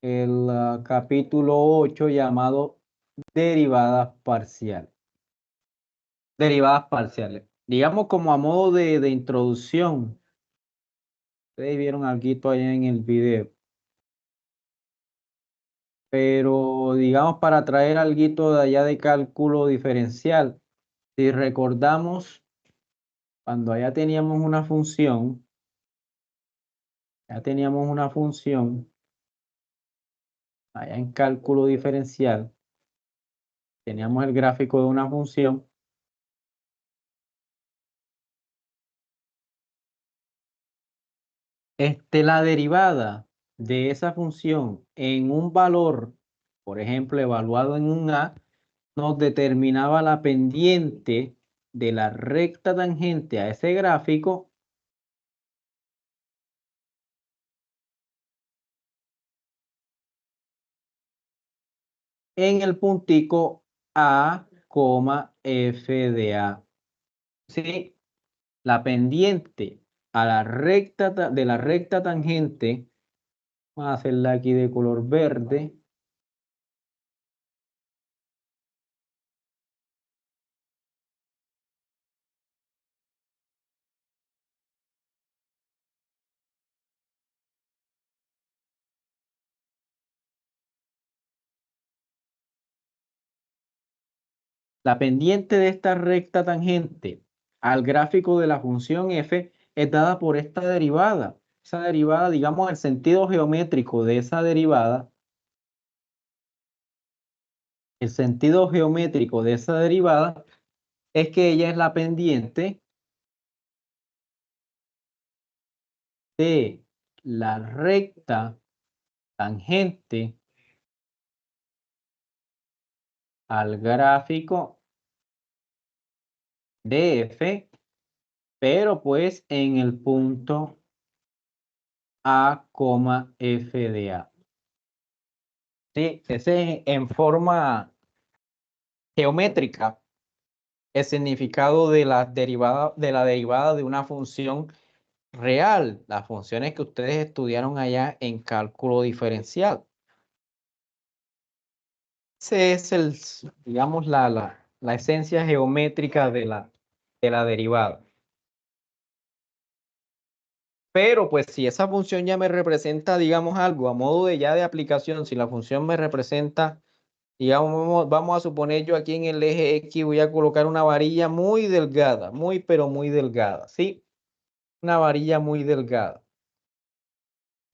el capítulo 8 llamado derivadas parciales. Derivadas parciales. Digamos como a modo de introducción. Ustedes vieron algo allá en el video. Pero digamos para traer algo de allá de cálculo diferencial. Si recordamos, cuando allá teníamos una función, allá en cálculo diferencial, teníamos el gráfico de una función. La derivada de esa función en un valor, por ejemplo, evaluado en un A, nos determinaba la pendiente de la recta tangente a ese gráfico en el puntico A, f de A. ¿Sí? La pendiente a la recta de la recta tangente, vamos a hacerla aquí de color verde. La pendiente de esta recta tangente al gráfico de la función f es dada por esta derivada. Esa derivada, digamos, el sentido geométrico de esa derivada, el sentido geométrico de esa derivada es que ella es la pendiente de la recta tangente al gráfico de f, pero pues en el punto A, f de A. Sí, ese en forma geométrica el significado de la derivada de una función real, las funciones que ustedes estudiaron allá en cálculo diferencial. Ese es digamos, la esencia geométrica de la derivada. Pero pues si esa función ya me representa, digamos, algo a modo de ya de aplicación, si la función me representa, digamos, vamos a suponer yo aquí en el eje X voy a colocar una varilla muy delgada, pero muy delgada, ¿sí? Una varilla muy delgada.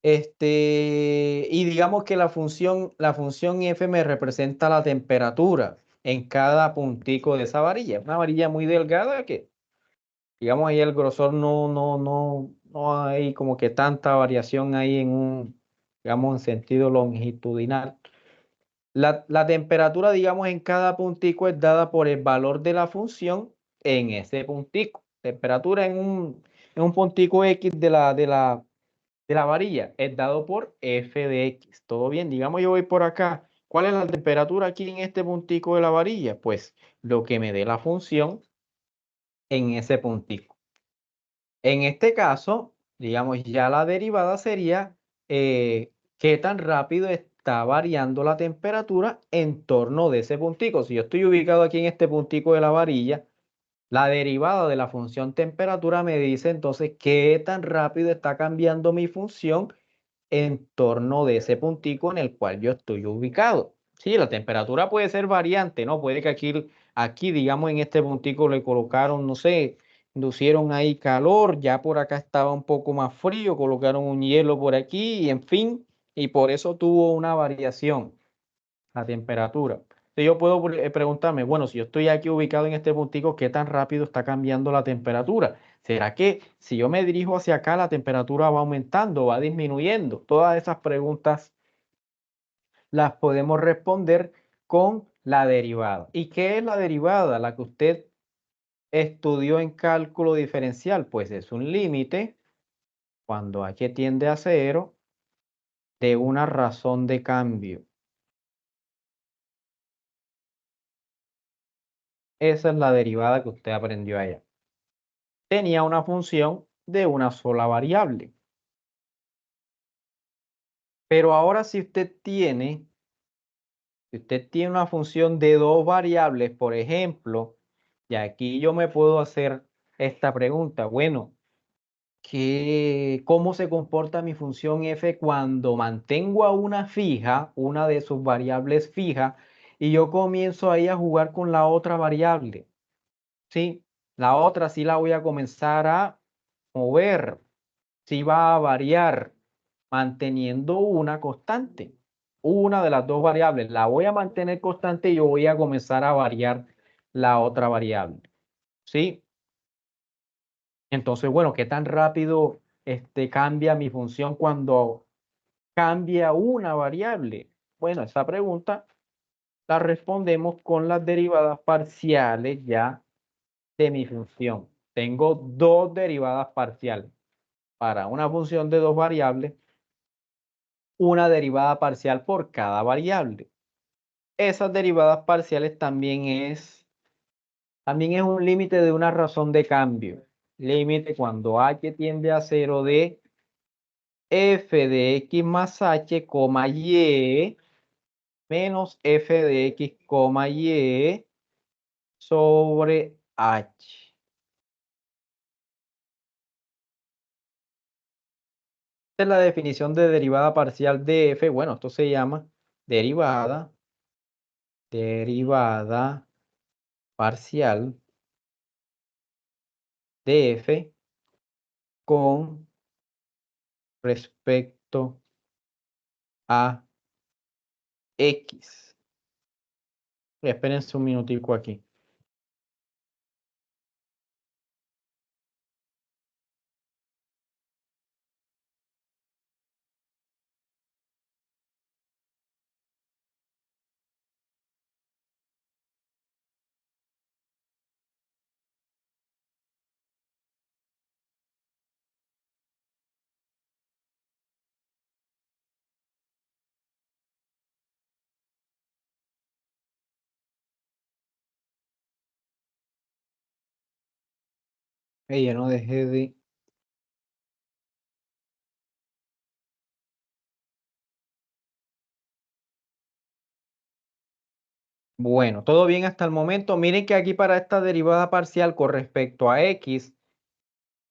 Y digamos que la función f me representa la temperatura en cada puntico de esa varilla. Una varilla muy delgada que, digamos, ahí el grosor no hay como que tanta variación ahí digamos, en sentido longitudinal. La temperatura, digamos, en cada puntico es dada por el valor de la función en ese puntico. Temperatura en un puntico X de la varilla es dado por f de x. ¿Todo bien? Digamos, yo voy por acá. ¿Cuál es la temperatura aquí en este puntico de la varilla? Pues lo que me dé la función en ese puntico. En este caso, digamos, ya la derivada sería qué tan rápido está variando la temperatura en torno de ese puntico. Si yo estoy ubicado aquí en este puntico de la varilla, la derivada de la función temperatura me dice entonces qué tan rápido está cambiando mi función en torno de ese puntico en el cual yo estoy ubicado. Sí, la temperatura puede ser variante, ¿no? Puede que aquí, digamos, en este puntico le colocaron, no sé, inducieron ahí calor, ya por acá estaba un poco más frío, colocaron un hielo por aquí, y en fin, y por eso tuvo una variación la temperatura. Entonces yo puedo preguntarme, bueno, si yo estoy aquí ubicado en este puntico, ¿qué tan rápido está cambiando la temperatura? ¿Será que si yo me dirijo hacia acá, la temperatura va aumentando, va disminuyendo? Todas esas preguntas las podemos responder con la derivada. ¿Y qué es la derivada? La que usted estudió en cálculo diferencial, pues es un límite cuando h tiende a cero de una razón de cambio. Esa es la derivada que usted aprendió allá. Tenía una función de una sola variable. Pero ahora si usted tiene una función de dos variables, por ejemplo, y aquí yo me puedo hacer esta pregunta, bueno, ¿cómo se comporta mi función f cuando mantengo a una fija, una de sus variables fija, y yo comienzo ahí a jugar con la otra variable? Sí, la otra sí la voy a comenzar a mover, sí va a variar, manteniendo una constante. Una de las dos variables la voy a mantener constante y yo voy a comenzar a variar la otra variable. ¿Sí? Entonces, bueno, ¿qué tan rápido cambia mi función cuando cambia una variable? Bueno, esa pregunta la respondemos con las derivadas parciales ya de mi función. Tengo dos derivadas parciales. Para una función de dos variables, una derivada parcial por cada variable. Esas derivadas parciales también es un límite de una razón de cambio. Límite cuando h tiende a 0 de f de x más h, y menos f de x, y sobre h. Esta es la definición de derivada parcial de f. Bueno, esto se llama derivada parcial de f con respecto a x. Espérense un minutico aquí. Ya no dejé de... Bueno, todo bien hasta el momento. Miren que aquí para esta derivada parcial con respecto a x,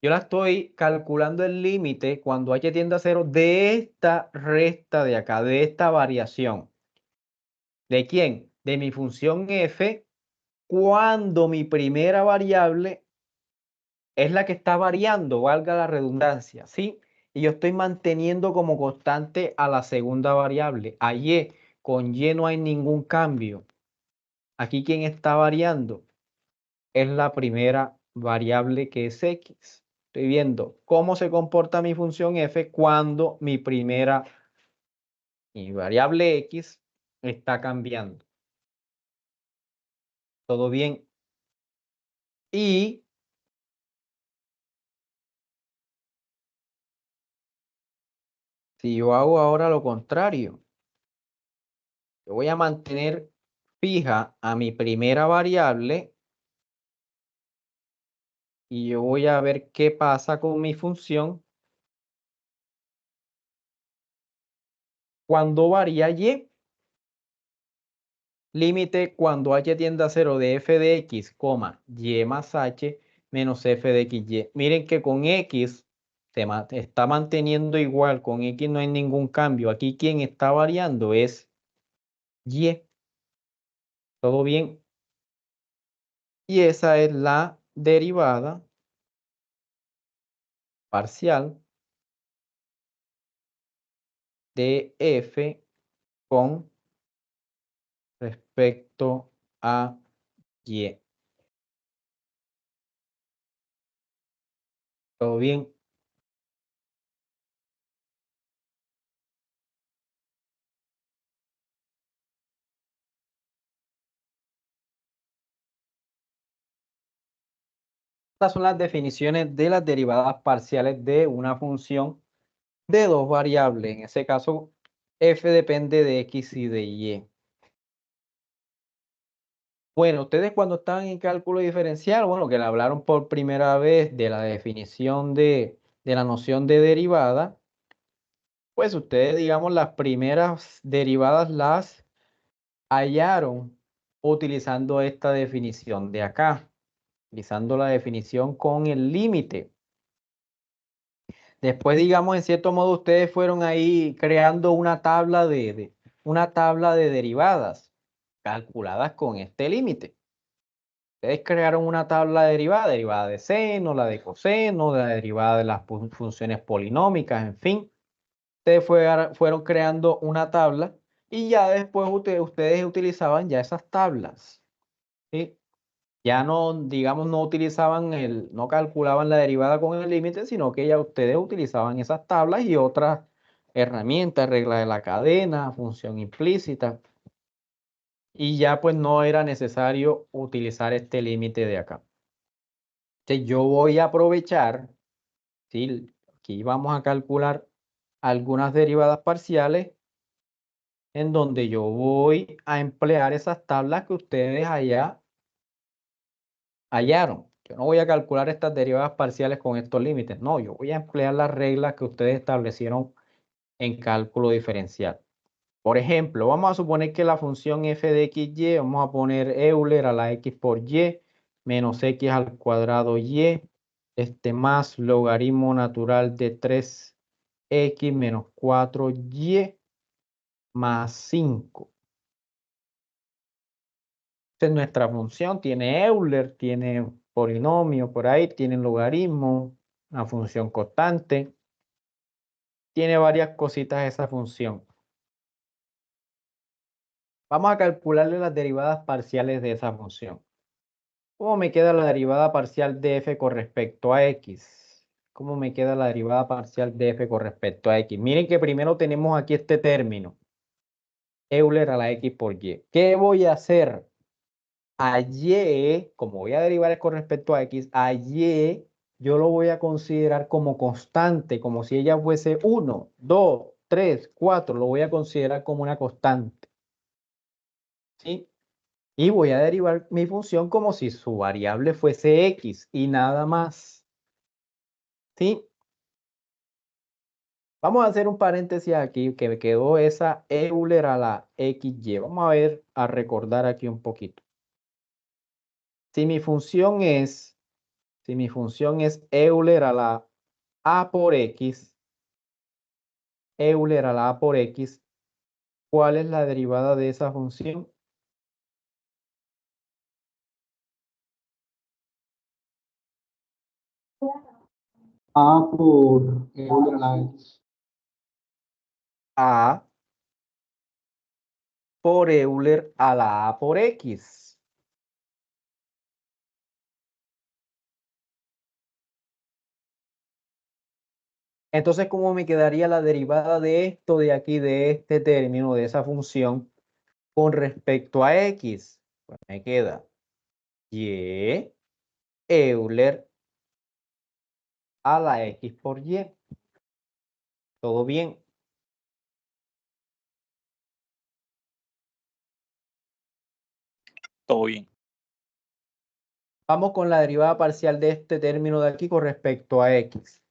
yo la estoy calculando el límite cuando h tiende a 0 de esta resta de acá, de esta variación. ¿De quién? De mi función f cuando mi primera variable es la que está variando, valga la redundancia, ¿sí? Y yo estoy manteniendo como constante a la segunda variable, a y. Con y no hay ningún cambio. Aquí quien está variando es la primera variable que es x. Estoy viendo cómo se comporta mi función f cuando mi variable x está cambiando. ¿Todo bien? Y si yo hago ahora lo contrario, yo voy a mantener fija a mi primera variable y yo voy a ver qué pasa con mi función cuando varía y. Límite cuando h tiende a 0 de f de x, y más h menos f de xy. Miren que con x se está manteniendo igual, con x no hay ningún cambio. Aquí quien está variando es y. ¿Todo bien? Y esa es la derivada parcial de f con respecto a y. ¿Todo bien? Estas son las definiciones de las derivadas parciales de una función de dos variables. En ese caso, f depende de x y de y. Bueno, ustedes cuando estaban en cálculo diferencial, bueno, que le hablaron por primera vez de la definición de la noción de derivada, Pues ustedes, digamos, las primeras derivadas las hallaron utilizando esta definición de acá, utilizando la definición con el límite. Después, digamos, en cierto modo, ustedes fueron ahí creando una tabla de derivadas calculadas con este límite. Ustedes crearon una tabla de derivada de seno, la de coseno, la derivada de las funciones polinómicas, en fin. Ustedes fueron creando una tabla y ya después ustedes utilizaban ya esas tablas, ¿sí? Ya no, digamos, no calculaban la derivada con el límite, sino que ya ustedes utilizaban esas tablas y otras herramientas, regla de la cadena, función implícita, y ya pues no era necesario utilizar este límite de acá. Entonces yo voy a aprovechar, ¿sí? Aquí vamos a calcular algunas derivadas parciales en donde yo voy a emplear esas tablas que ustedes allá hallaron. Yo no voy a calcular estas derivadas parciales con estos límites. No, yo voy a emplear las reglas que ustedes establecieron en cálculo diferencial. Por ejemplo, vamos a suponer que la función f de xy, vamos a poner Euler a la x por y, menos x al cuadrado y, más logaritmo natural de 3x menos 4y más 5. Entonces nuestra función tiene Euler, tiene polinomio por ahí, tiene logaritmo, una función constante, tiene varias cositas esa función. Vamos a calcularle las derivadas parciales de esa función. ¿Cómo me queda la derivada parcial de f con respecto a x? ¿Cómo me queda la derivada parcial de f con respecto a x? Miren que primero tenemos aquí este término, Euler a la x por y. ¿Qué voy a hacer? A y, como voy a derivar con respecto a x, a y yo lo voy a considerar como constante, como si ella fuese 1, 2, 3, 4, lo voy a considerar como una constante. ¿Sí? Y voy a derivar mi función como si su variable fuese x y nada más. ¿Sí? Vamos a hacer un paréntesis aquí que me quedó esa Euler a la xy. Vamos a ver, a recordar aquí un poquito. Si mi función es, si mi función es Euler a la a por x, Euler a la a por x, ¿cuál es la derivada de esa función? A por Euler a la X. A por Euler a la a por x. Entonces, ¿cómo me quedaría la derivada de esto de aquí, de este término, de esa función, con respecto a x? Pues me queda y Euler a la x por y. ¿Todo bien? Todo bien. Vamos con la derivada parcial de este término de aquí con respecto a x.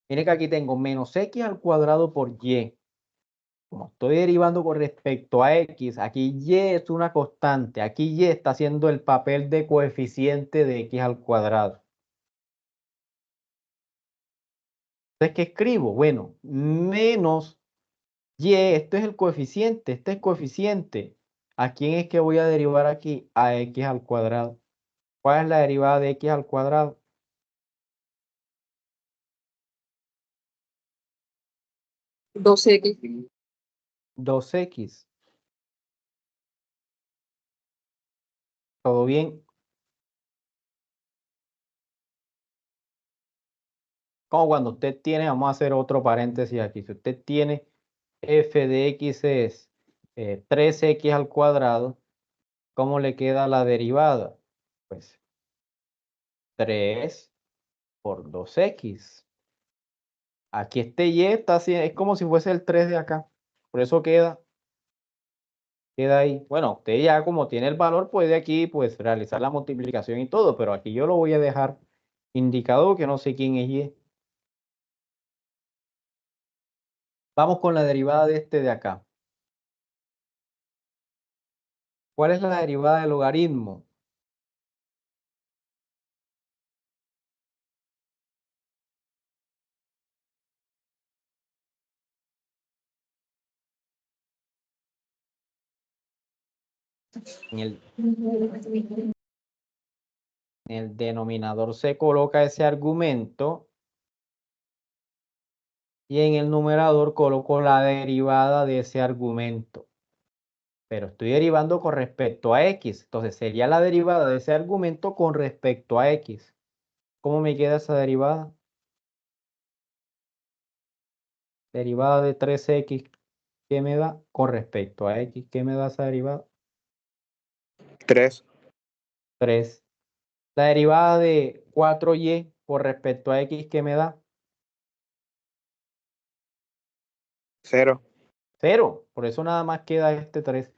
Miren que aquí tengo menos x al cuadrado por y. Como estoy derivando con respecto a x, aquí y es una constante. Aquí y está haciendo el papel de coeficiente de x al cuadrado. Entonces, ¿qué escribo? Bueno, menos y, esto es el coeficiente, este es coeficiente. ¿A quién es que voy a derivar aquí? A x al cuadrado. ¿Cuál es la derivada de x al cuadrado? 2x. 2x. ¿Todo bien? Como cuando usted tiene, vamos a hacer otro paréntesis aquí. Si usted tiene f de x es 3x al cuadrado, ¿cómo le queda la derivada? Pues 3 por 2x. Aquí este y está así, es como si fuese el 3 de acá. Por eso queda ahí. Bueno, usted ya como tiene el valor, puede aquí pues realizar la multiplicación y todo, pero aquí yo lo voy a dejar indicado que no sé quién es y. Vamos con la derivada de este de acá. ¿Cuál es la derivada del logaritmo? En el denominador se coloca ese argumento y en el numerador coloco la derivada de ese argumento. Pero estoy derivando con respecto a x. Entonces sería la derivada de ese argumento con respecto a x. ¿Cómo me queda esa derivada? Derivada de 3x, ¿qué me da? Con respecto a x, ¿qué me da esa derivada? 3. 3. La derivada de 4y por respecto a x, ¿qué me da? 0. 0. Por eso nada más queda este 3.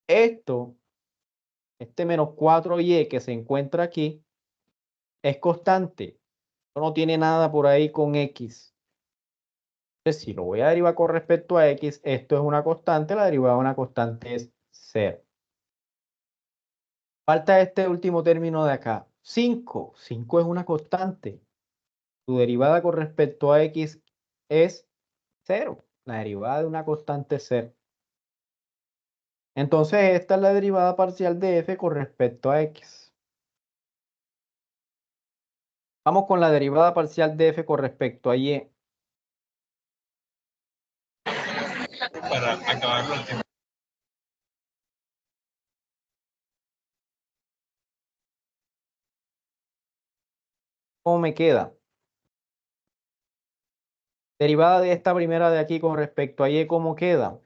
Este menos 4y que se encuentra aquí, es constante. No tiene nada por ahí con x. Entonces, si lo voy a derivar con respecto a x, esto es una constante, la derivada de una constante es 0. Falta este último término de acá. 5. 5 es una constante. Su derivada con respecto a x es 0. La derivada de una constante es 0. Entonces, esta es la derivada parcial de f con respecto a x. Vamos con la derivada parcial de f con respecto a y. Para acabarlo el tiempo. ¿Cómo me queda? Derivada de esta primera de aquí con respecto a y, ¿cómo queda?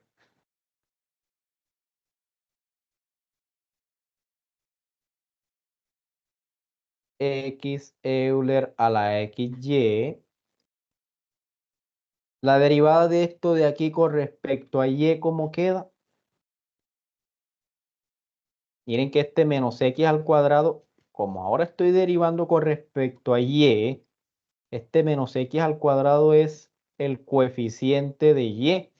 X Euler a la xy. La derivada de esto de aquí con respecto a y, ¿cómo queda? Miren que este menos x al cuadrado, como ahora estoy derivando con respecto a y, este menos x al cuadrado es el coeficiente de y.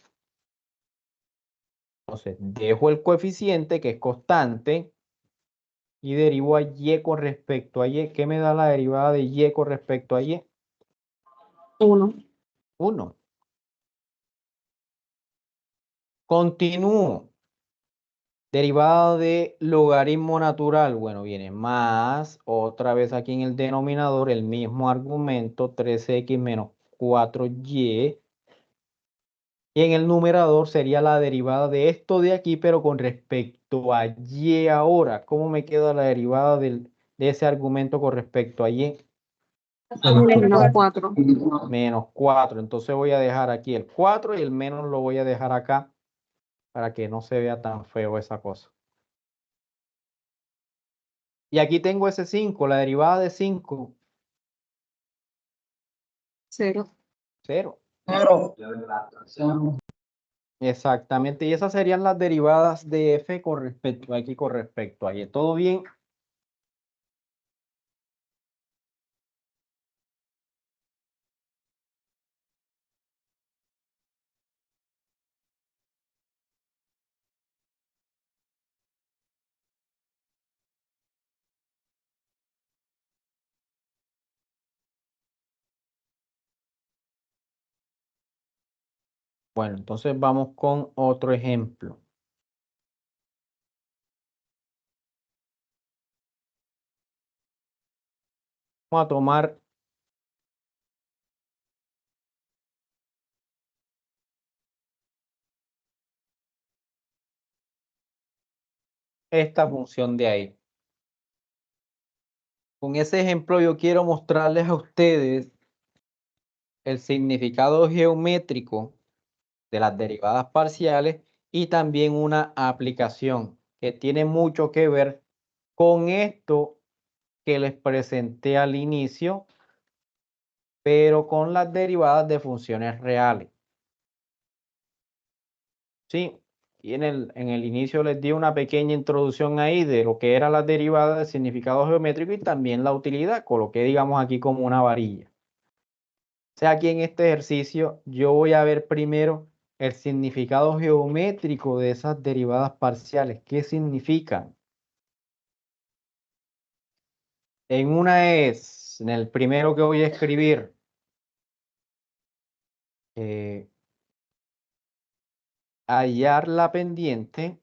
Entonces, dejo el coeficiente que es constante y derivo a y con respecto a y. ¿Qué me da la derivada de y con respecto a y? 1. 1. Continúo. Derivada de logaritmo natural. Bueno, viene más, otra vez aquí en el denominador, el mismo argumento, 3x menos 4y. Y en el numerador sería la derivada de esto de aquí, pero con respecto a y ahora. ¿Cómo me queda la derivada de ese argumento con respecto a y? Menos 4. Menos 4. Entonces voy a dejar aquí el 4 y el menos lo voy a dejar acá para que no se vea tan feo esa cosa. Y aquí tengo ese 5, la derivada de 5, 0. 0. Cero. Exactamente, y esas serían las derivadas de f con respecto a x con respecto a y. ¿Todo bien? Bueno, entonces vamos con otro ejemplo. Vamos a tomar esta función de ahí. Con ese ejemplo yo quiero mostrarles a ustedes el significado geométrico de las derivadas parciales y también una aplicación que tiene mucho que ver con esto que les presenté al inicio, pero con las derivadas de funciones reales. Sí, y en el inicio les di una pequeña introducción ahí de lo que era las derivadas de significado geométrico y también la utilidad, coloqué digamos aquí como una varilla. O sea, aquí en este ejercicio yo voy a ver primero el significado geométrico de esas derivadas parciales. ¿Qué significan? En una es, en el primero que voy a escribir, hallar la pendiente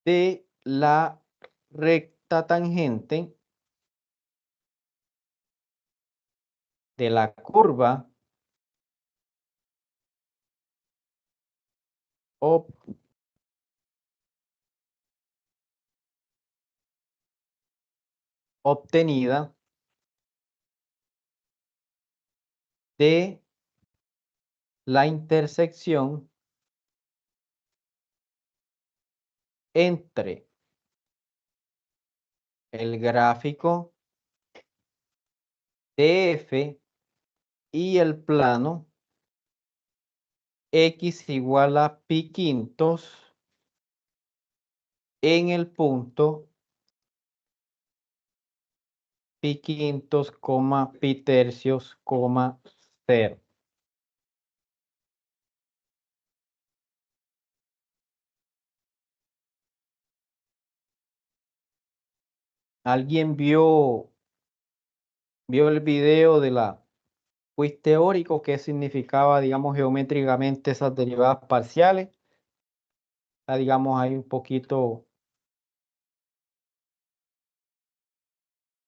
de la recta tangente de la curva obtenida de la intersección entre el gráfico de F y el plano x igual a pi quintos en el punto pi quintos, pi tercios, 0. ¿Alguien vio el video de la quiz teórico? ¿Qué significaba, digamos, geométricamente esas derivadas parciales? Está, digamos, ahí un poquito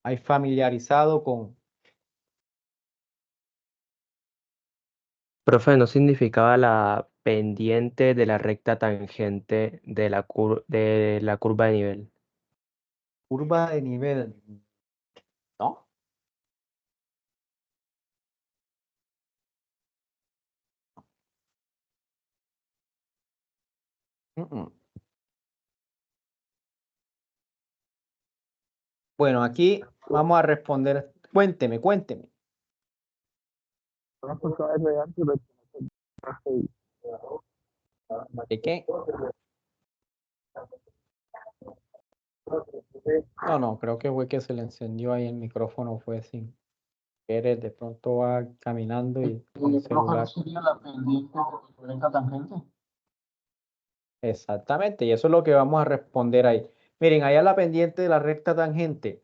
ahí familiarizado con... Profe, ¿no significaba la pendiente de la recta tangente de de la curva de nivel? Curva de nivel, ¿no? Bueno, aquí vamos a responder. Cuénteme. ¿De qué? No, creo que fue que se le encendió ahí el micrófono, fue sin querer. De pronto va caminando y con el Profe, ¿no celular. sería la pendiente de la recta tangente? Exactamente, y eso es lo que vamos a responder ahí. Miren, allá la pendiente de la recta tangente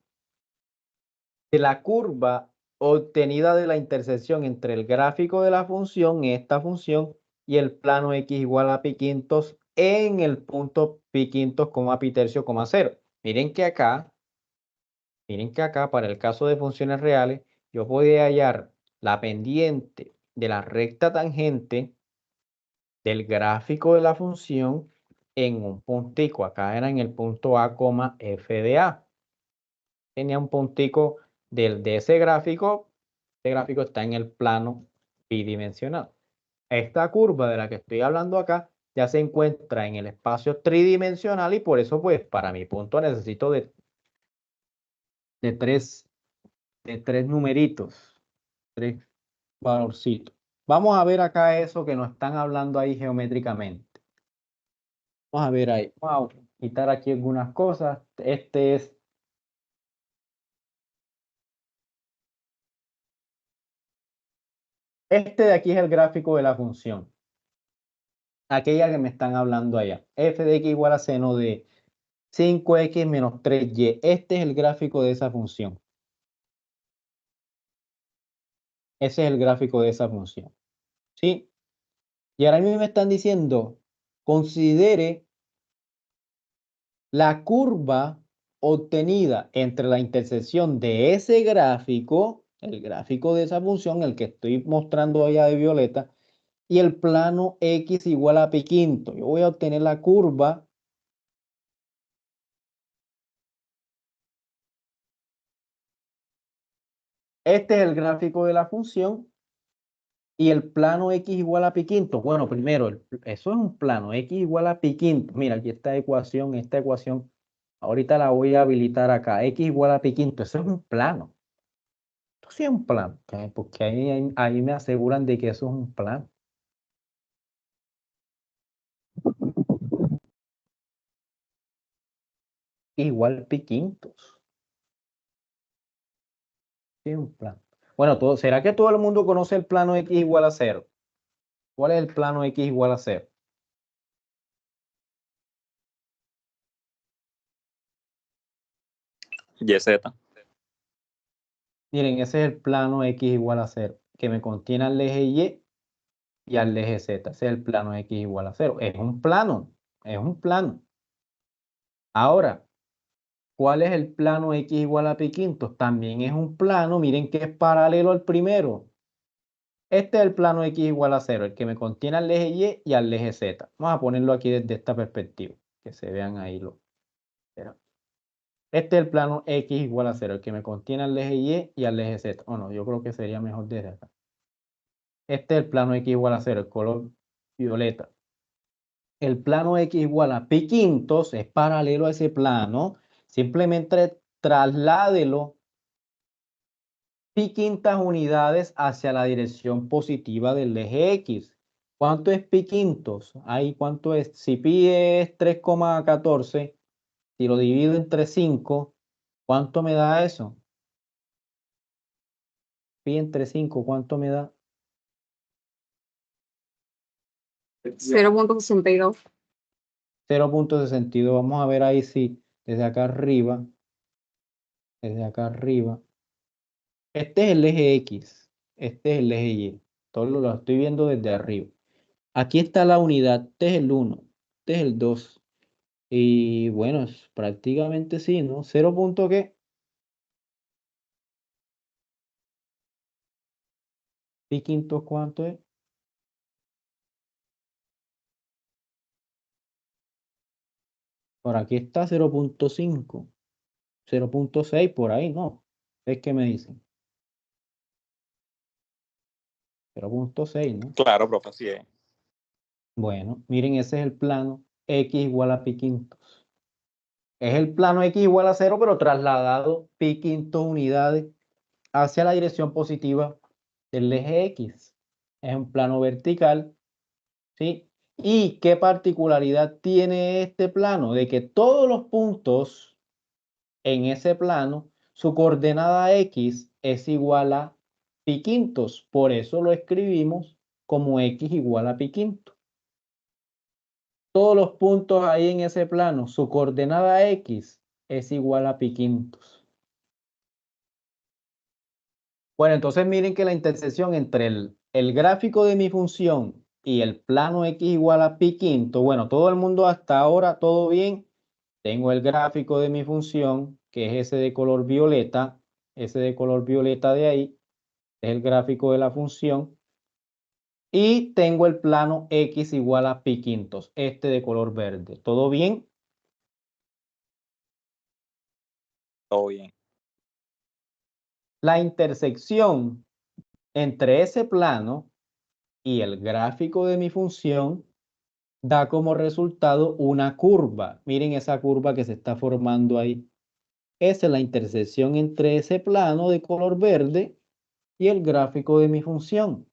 de la curva obtenida de la intersección entre el gráfico de la función, esta función, y el plano x igual a pi quintos en el punto pi quintos, pi tercio, 0. Miren que acá, para el caso de funciones reales, yo podía hallar la pendiente de la recta tangente del gráfico de la función en un puntico. Acá era en el punto A, f de A. Tenía un puntico de ese gráfico. Este gráfico está en el plano bidimensional. Esta curva de la que estoy hablando acá ya se encuentra en el espacio tridimensional y por eso, pues, para mi punto necesito de tres numeritos, tres valorcitos. Vamos a ver acá eso que nos están hablando ahí geométricamente. Vamos a ver ahí. Vamos a quitar aquí algunas cosas. Este de aquí es el gráfico de la función. Aquella que me están hablando allá. F de x igual a seno de 5x menos 3y. Este es el gráfico de esa función. Ese es el gráfico de esa función. ¿Sí? Y ahora mismo me están diciendo, considere la curva obtenida entre la intersección de ese gráfico, el gráfico de esa función, el que estoy mostrando allá de violeta, y el plano x igual a pi quinto. Yo voy a obtener la curva Este es el gráfico de la función y el plano x igual a pi quinto. Bueno, primero, eso es un plano, x igual a pi quinto. Mira, aquí esta ecuación, ahorita la voy a habilitar acá. X igual a pi quinto, eso es un plano. Esto sí es un plano, porque ahí me aseguran de que eso es un plano. Igual pi quintos. Sí, es un plano. Bueno, ¿será que todo el mundo conoce el plano X igual a 0? ¿Cuál es el plano X igual a 0? YZ. Miren, ese es el plano X igual a 0, que me contiene al eje Y y al eje Z. Ese es el plano X igual a 0. Es un plano, es un plano. Ahora, ¿cuál es el plano X igual a pi quintos? También es un plano, miren que es paralelo al primero. Este es el plano X igual a 0, el que me contiene al eje Y y al eje Z. Vamos a ponerlo aquí desde esta perspectiva, que se vean ahí los. Este es el plano X igual a 0, el que me contiene al eje Y y al eje Z. Bueno, yo creo que sería mejor desde acá. Este es el plano X igual a 0, el color violeta. El plano X igual a pi quintos es paralelo a ese plano. Simplemente trasládelo pi quintas unidades hacia la dirección positiva del eje X. ¿Cuánto es pi quintos? Ahí, ¿cuánto es? Si pi es 3,14, si lo divido entre 5, ¿cuánto me da eso? Pi entre 5, ¿cuánto me da? 0.62. 0.62. Vamos a ver ahí si desde acá arriba, desde acá arriba. Este es el eje X, este es el eje Y. Todo lo estoy viendo desde arriba. Aquí está la unidad, este es el 1, este es el 2. Y bueno, prácticamente sí, ¿no? 0. ¿Qué? ¿Pi quintos cuánto es? Por aquí está 0.5, 0.6 por ahí, ¿no? ¿Es que me dicen? 0.6, ¿no? Claro, profe, así es. Bueno, miren, ese es el plano X igual a pi quintos. Es el plano X igual a 0, pero trasladado pi quintos unidades hacia la dirección positiva del eje X. Es un plano vertical, ¿sí? ¿Y qué particularidad tiene este plano? De que todos los puntos en ese plano, su coordenada X es igual a pi quintos. Por eso lo escribimos como X igual a pi quintos. Todos los puntos ahí en ese plano, su coordenada X es igual a pi quintos. Bueno, entonces miren que la intersección entre el gráfico de mi función y el plano X igual a pi quinto, bueno, todo el mundo hasta ahora, todo bien. Tengo el gráfico de mi función, que es ese de color violeta, ese de color violeta de ahí, es el gráfico de la función. Y tengo el plano X igual a pi quintos, este de color verde. ¿Todo bien? Todo bien. La intersección entre ese plano y el gráfico de mi función da como resultado una curva. Miren esa curva que se está formando ahí. Esa es la intersección entre ese plano de color verde y el gráfico de mi función.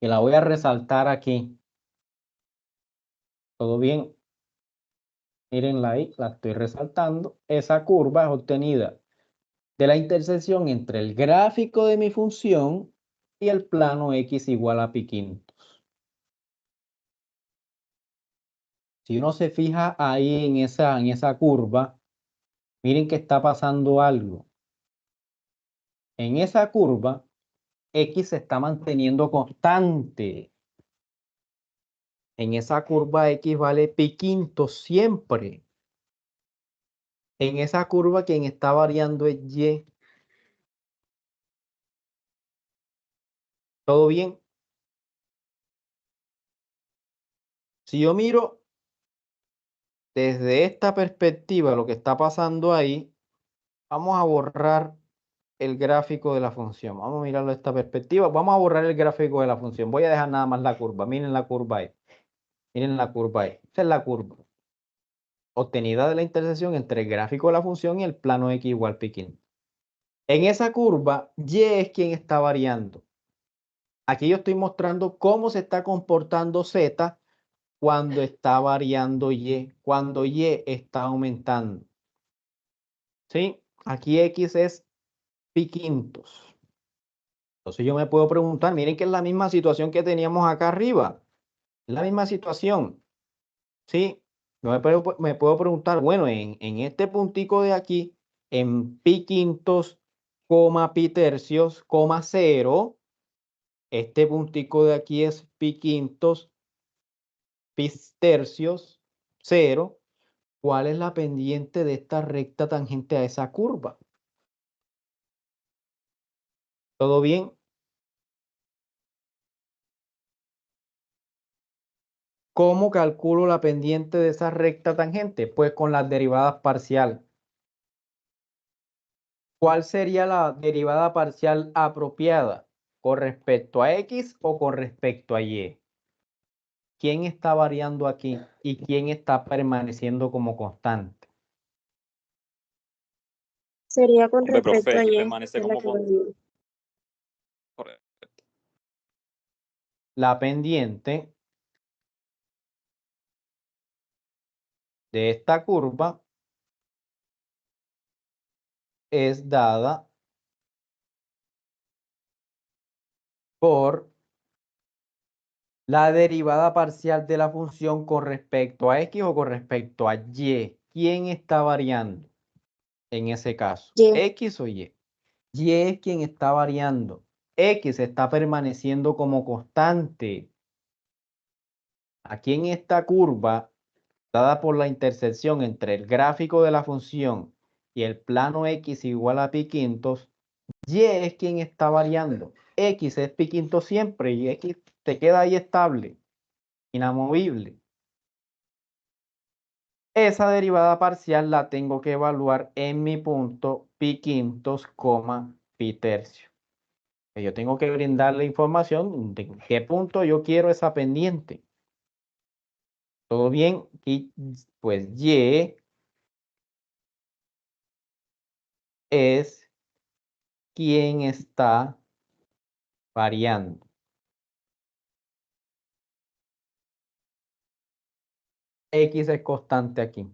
Que la voy a resaltar aquí. ¿Todo bien? Mírenla ahí, la estoy resaltando. Esa curva es obtenida de la intersección entre el gráfico de mi función y el plano X igual a pi quintos. Si uno se fija ahí en esa curva, miren que está pasando algo. En esa curva, X se está manteniendo constante. En esa curva X vale pi quintos siempre. En esa curva quien está variando es Y. ¿Todo bien? Si yo miro desde esta perspectiva lo que está pasando ahí, vamos a borrar el gráfico de la función. Vamos a mirarlo de esta perspectiva. Vamos a borrar el gráfico de la función. Voy a dejar nada más la curva. Miren la curva ahí. Miren la curva ahí. Esta es la curva obtenida de la intersección entre el gráfico de la función y el plano X igual pi quinto. En esa curva, Y es quien está variando. Aquí yo estoy mostrando cómo se está comportando Z cuando está variando Y, cuando Y está aumentando. ¿Sí? Aquí X es pi quintos. Entonces yo me puedo preguntar, miren que es la misma situación que teníamos acá arriba. Es la misma situación. ¿Sí? Yo me puedo preguntar, bueno, en este puntico de aquí, en pi quintos, coma pi tercios, coma 0, este puntico de aquí es pi quintos, pi tercios, 0. ¿Cuál es la pendiente de esta recta tangente a esa curva? ¿Todo bien? ¿Cómo calculo la pendiente de esa recta tangente? Pues con las derivadas parciales. ¿Cuál sería la derivada parcial apropiada? ¿Con respecto a X o con respecto a Y? ¿Quién está variando aquí y quién está permaneciendo como constante? Sería con Hombre, respecto profe, a aquí Y, permanece es la como que con... olvidé. Correcto. La pendiente de esta curva es dada por la derivada parcial de la función con respecto a X o con respecto a Y. ¿Quién está variando en ese caso? Y. ¿X o Y? Y es quien está variando. X está permaneciendo como constante. Aquí en esta curva, dada por la intersección entre el gráfico de la función y el plano X igual a pi quintos, Y es quien está variando. X es pi quintos siempre y X te queda ahí estable, inamovible. Esa derivada parcial la tengo que evaluar en mi punto pi quintos, pi tercio. Yo tengo que brindarle información de en qué punto yo quiero esa pendiente. ¿Todo bien? Y pues Y es quien está variando. X es constante aquí.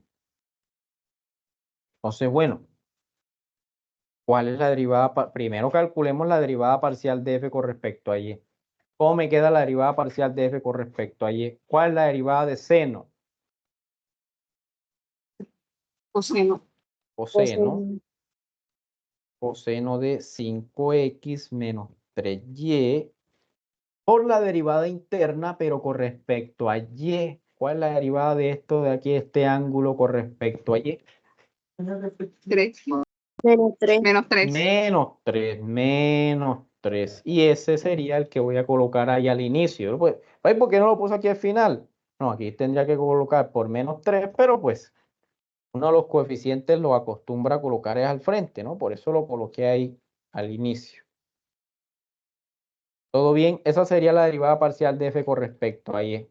Entonces, bueno, ¿cuál es la derivada? Primero calculemos la derivada parcial de f con respecto a y. ¿Cómo me queda la derivada parcial de f con respecto a y? ¿Cuál es la derivada de seno? Coseno. Coseno. Coseno de 5x menos 3y por la derivada interna, pero con respecto a y. ¿Cuál es la derivada de esto de aquí, este ángulo con respecto a y? 3. Menos 3. Menos 3. Menos 3. Y ese sería el que voy a colocar ahí al inicio. Pues, ¿por qué no lo puse aquí al final? No, aquí tendría que colocar por menos 3, pero pues uno de los coeficientes lo acostumbra a colocar es al frente, ¿no? Por eso lo coloqué ahí al inicio. ¿Todo bien? Esa sería la derivada parcial de f con respecto a y.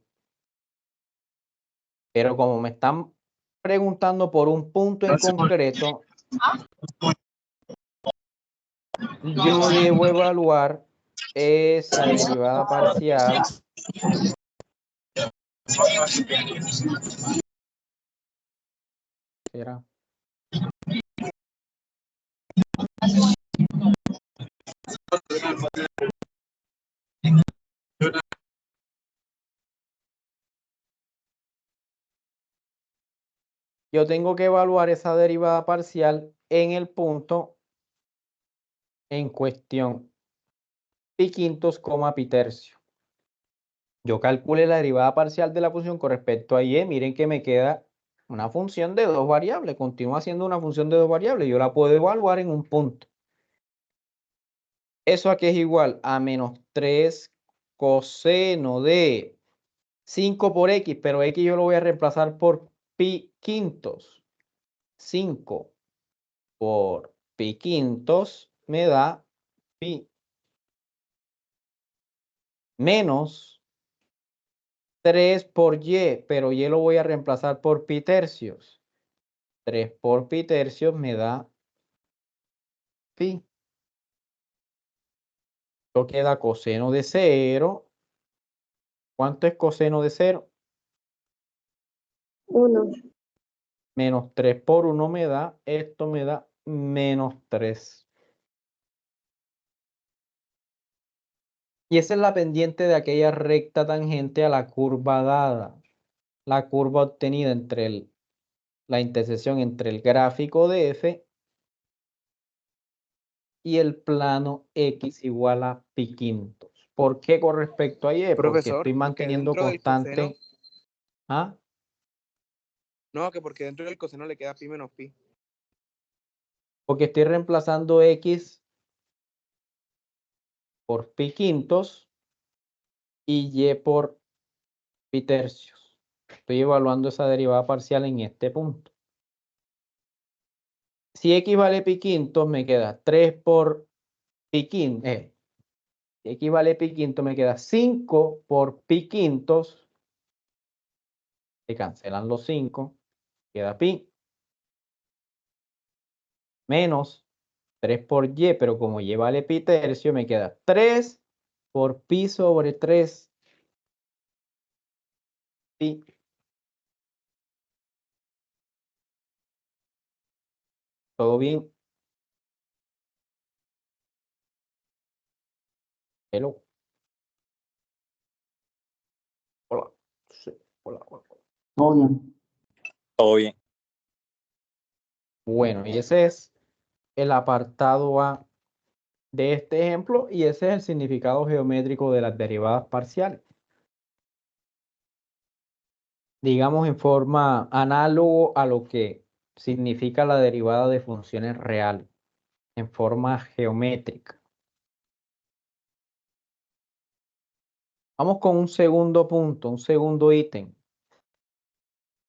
Pero como me están preguntando por un punto en concreto, yo debo evaluar esa derivada parcial ¿será? Yo tengo que evaluar esa derivada parcial en el punto en cuestión, pi quintos, pi tercio. Yo calculé la derivada parcial de la función con respecto a y. Miren que me queda una función de dos variables. Continúa siendo una función de dos variables. Yo la puedo evaluar en un punto. Eso aquí es igual a menos 3 coseno de 5 por x, pero x yo lo voy a reemplazar por pi quintos. 5 por pi quintos me da pi menos 3 por y, pero y lo voy a reemplazar por pi tercios. 3 por pi tercios me da pi. Esto queda coseno de 0. ¿Cuánto es coseno de 0? 1. Menos 3 por 1 me da, esto me da menos 3. Y esa es la pendiente de aquella recta tangente a la curva dada. La curva obtenida entre la intersección entre el gráfico de f y el plano x igual a pi quintos. ¿Por qué con respecto a y? Porque Profesor, estoy que manteniendo dentro del coseno, constante. ¿Ah? no, que porque dentro del coseno le queda pi menos pi. Porque estoy reemplazando x por pi quintos y y por pi tercios. Estoy evaluando esa derivada parcial en este punto. Si x vale pi quintos, me queda 3 por pi quintos. Si x vale pi quintos, me queda 5 por pi quintos. Se cancelan los 5. Queda pi. Menos 3 por y, pero como y vale pi tercio, me queda 3 por pi sobre 3 pi. ¿Todo bien? Hello. Hola. Sí. Hola, hola, hola. Todo bien. Todo bien. Bueno, y ese es el apartado A de este ejemplo y ese es el significado geométrico de las derivadas parciales. Digamos en forma análogo a lo que significa la derivada de funciones reales, en forma geométrica. Vamos con un segundo punto, un segundo ítem.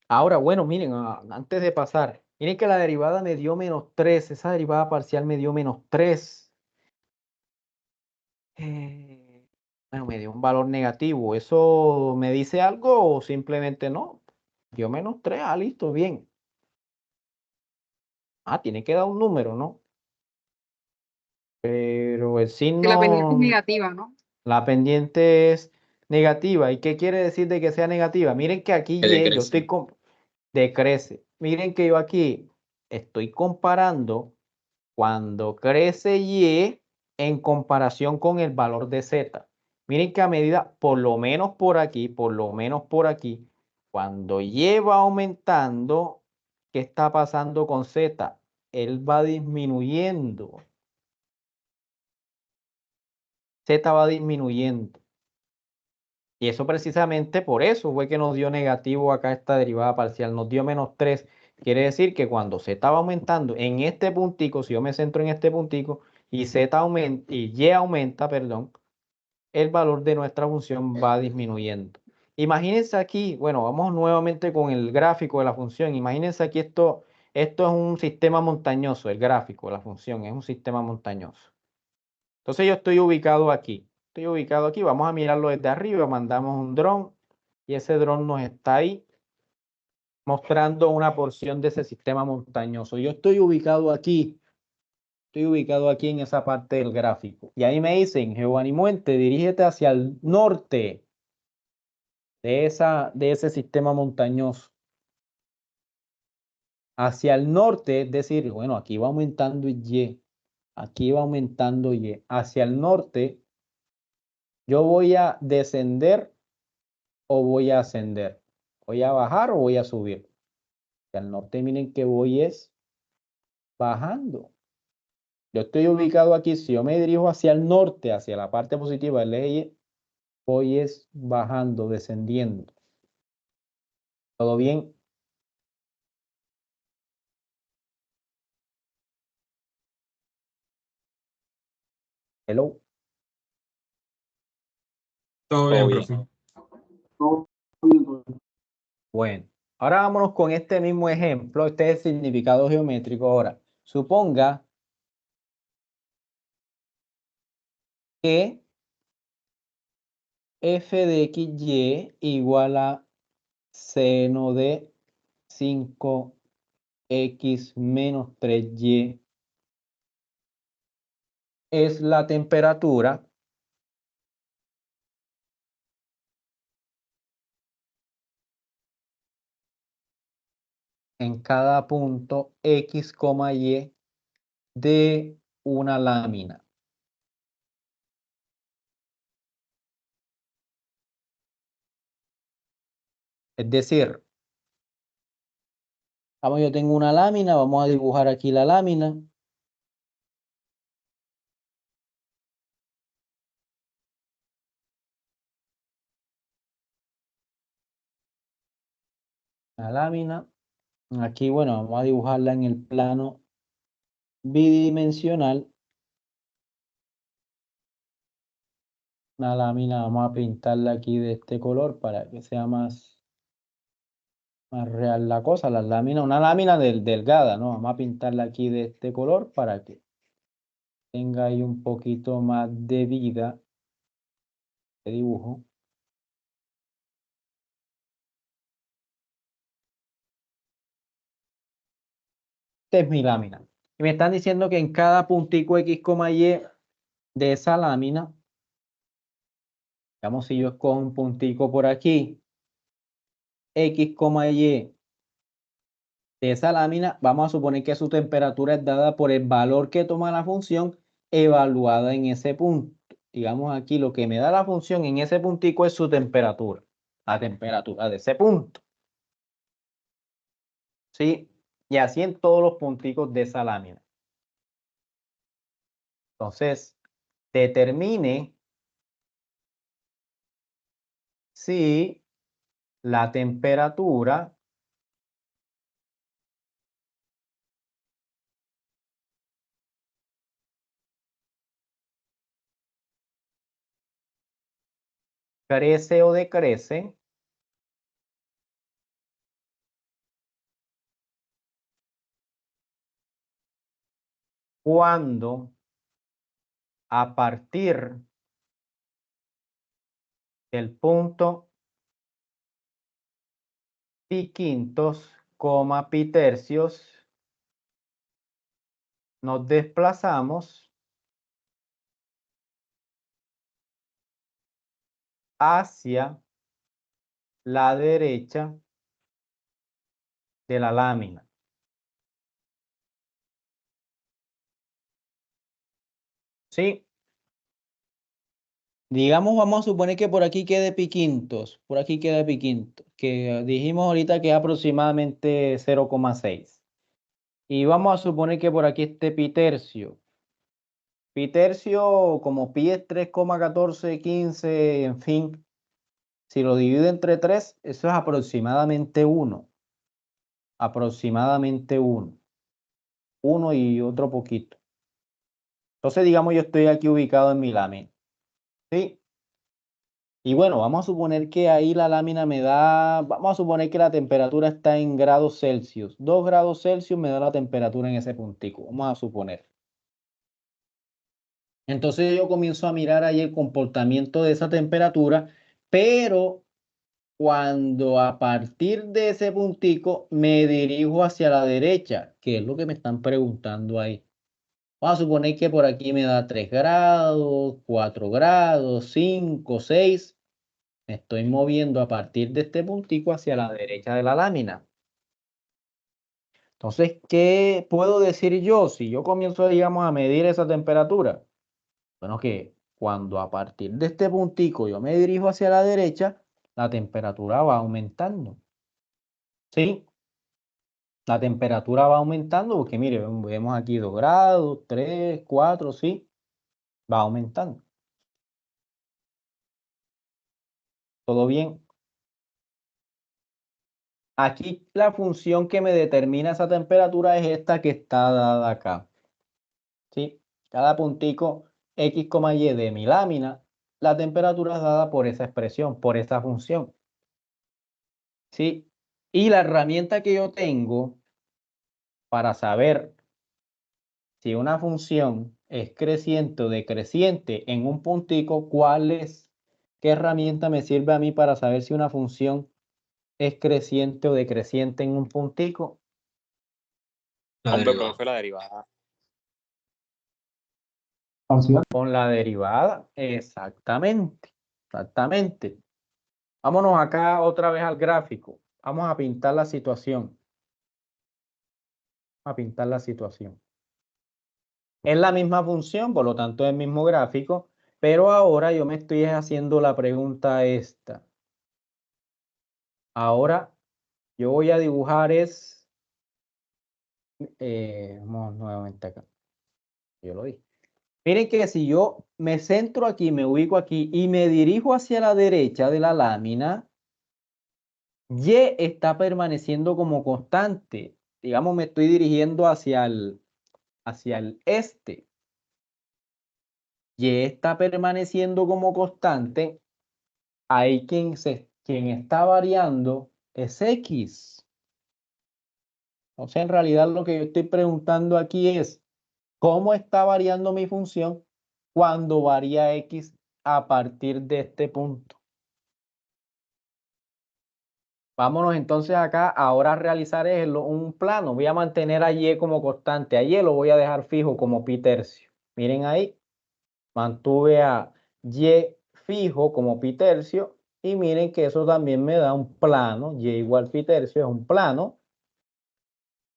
Ahora, bueno, miren, antes de pasar, miren que la derivada me dio menos 3, esa derivada parcial me dio menos 3. Bueno, me dio un valor negativo. ¿Eso me dice algo o simplemente no? Dio menos 3, listo, bien. Tiene que dar un número, ¿no? Pero el Que la pendiente es signo, negativa, ¿no? la pendiente es negativa. ¿Y qué quiere decir de que sea negativa? Miren que aquí Que Y, yo decrece. estoy decrece. Miren que yo aquí estoy comparando cuando crece Y en comparación con el valor de Z. Miren que a medida, por lo menos por aquí, cuando Y va aumentando, ¿qué está pasando con Z? Él va disminuyendo. Z va disminuyendo. Y eso precisamente por eso fue que nos dio negativo acá esta derivada parcial, nos dio menos 3. Quiere decir que cuando Z va aumentando en este puntico, si yo me centro en este puntico, y Z aumenta, y Y aumenta, perdón, el valor de nuestra función va disminuyendo. Imagínense aquí, bueno, vamos nuevamente con el gráfico de la función. Imagínense aquí esto es un sistema montañoso, el gráfico de la función es un sistema montañoso. Entonces yo estoy ubicado aquí. Vamos a mirarlo desde arriba, mandamos un dron y ese dron nos está ahí mostrando una porción de ese sistema montañoso. Yo estoy ubicado aquí en esa parte del gráfico. Y ahí me dicen, Giovanni Muente, dirígete hacia el norte de ese sistema montañoso. Hacia el norte, es decir, bueno, aquí va aumentando Y, aquí va aumentando Y. Hacia el norte, yo voy a descender o voy a ascender. ¿Voy a bajar o voy a subir? Hacia el norte, miren que voy es bajando. Yo estoy ubicado aquí, si yo me dirijo hacia el norte, hacia la parte positiva del eje, voy es bajando, descendiendo. ¿Todo bien? Hello. Todo Todo bien, bien. profe. Todo bien, profe. Bueno, ahora vámonos con este mismo ejemplo. Este es el significado geométrico. Ahora, suponga que f de xy igual a seno de 5x menos 3y es la temperatura en cada punto x, y de una lámina. Es decir, vamos, yo tengo una lámina, vamos a dibujar aquí la lámina. La lámina. Aquí, bueno, vamos a dibujarla en el plano bidimensional. Una lámina, vamos a pintarla aquí de este color para que sea más real la cosa. La lámina, una lámina delgada, ¿no? Vamos a pintarla aquí de este color para que tenga ahí un poquito más de vida de dibujo. Esta es mi lámina. Y me están diciendo que en cada puntico X, Y de esa lámina, digamos, si yo escojo un puntico por aquí, X, Y de esa lámina, vamos a suponer que su temperatura es dada por el valor que toma la función evaluada en ese punto. Digamos aquí, lo que me da la función en ese puntico es su temperatura, la temperatura de ese punto. ¿Sí? Y así en todos los punticos de esa lámina. Entonces, determine si la temperatura crece o decrece cuando a partir del punto pi quintos, pi tercios, nos desplazamos hacia la derecha de la lámina. ¿Sí? Digamos, vamos a suponer que por aquí quede pi quintos, por aquí queda pi quintos, que dijimos ahorita que es aproximadamente 0,6. Y vamos a suponer que por aquí esté pi tercio. Pi tercio, como pi es 3,1415, en fin, si lo divido entre 3, eso es aproximadamente 1. Aproximadamente 1. 1 y otro poquito. Entonces, digamos, yo estoy aquí ubicado en mi lámina. ¿Sí? Y bueno, vamos a suponer que ahí la lámina me da, vamos a suponer que la temperatura está en grados Celsius. 2 grados Celsius me da la temperatura en ese puntico. Vamos a suponer. Entonces yo comienzo a mirar ahí el comportamiento de esa temperatura, pero cuando a partir de ese puntico me dirijo hacia la derecha, que es lo que me están preguntando ahí. Vamos a suponer que por aquí me da 3 grados, 4 grados, 5, 6. Me estoy moviendo a partir de este puntico hacia la derecha de la lámina. Entonces, ¿qué puedo decir yo si yo comienzo, digamos, a medir esa temperatura? Bueno, que cuando a partir de este puntico yo me dirijo hacia la derecha, la temperatura va aumentando. ¿Sí? La temperatura va aumentando porque, mire, vemos aquí 2 grados, 3, 4, sí, va aumentando. ¿Todo bien? Aquí la función que me determina esa temperatura es esta que está dada acá. ¿Sí? Cada puntico X, Y de mi lámina, la temperatura es dada por esa expresión, por esa función. ¿Sí? Y la herramienta que yo tengo para saber si una función es creciente o decreciente en un puntico, ¿cuál es? ¿Qué herramienta me sirve a mí para saber si una función es creciente o decreciente en un puntico? Hombre, profe, la derivada. Parcial. Con la derivada, exactamente, exactamente. Vámonos acá otra vez al gráfico. Vamos a pintar la situación. A pintar la situación. Es la misma función, por lo tanto es el mismo gráfico, pero ahora yo me estoy haciendo la pregunta esta. Ahora yo voy a dibujar vamos nuevamente acá. Yo lo dije. Miren que si yo me centro aquí, me ubico aquí y me dirijo hacia la derecha de la lámina, Y está permaneciendo como constante. Digamos, me estoy dirigiendo hacia el este. Y está permaneciendo como constante. Ahí quien está variando es X. O sea, en realidad lo que yo estoy preguntando aquí es, ¿cómo está variando mi función cuando varía X a partir de este punto? Vámonos entonces acá ahora a realizar un plano. Voy a mantener a Y como constante. A Y lo voy a dejar fijo como pi tercio. Miren ahí, mantuve a Y fijo como pi tercio. Y miren que eso también me da un plano. Y igual pi tercio es un plano.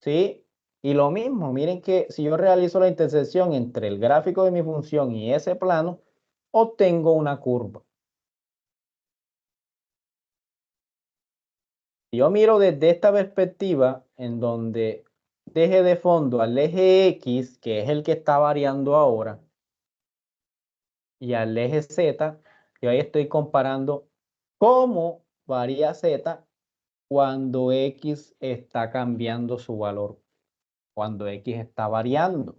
¿Sí? Y lo mismo, miren que si yo realizo la intersección entre el gráfico de mi función y ese plano, obtengo una curva. Si yo miro desde esta perspectiva, en donde deje de fondo al eje X, que es el que está variando ahora, y al eje Z, yo ahí estoy comparando cómo varía Z cuando X está cambiando su valor, cuando X está variando,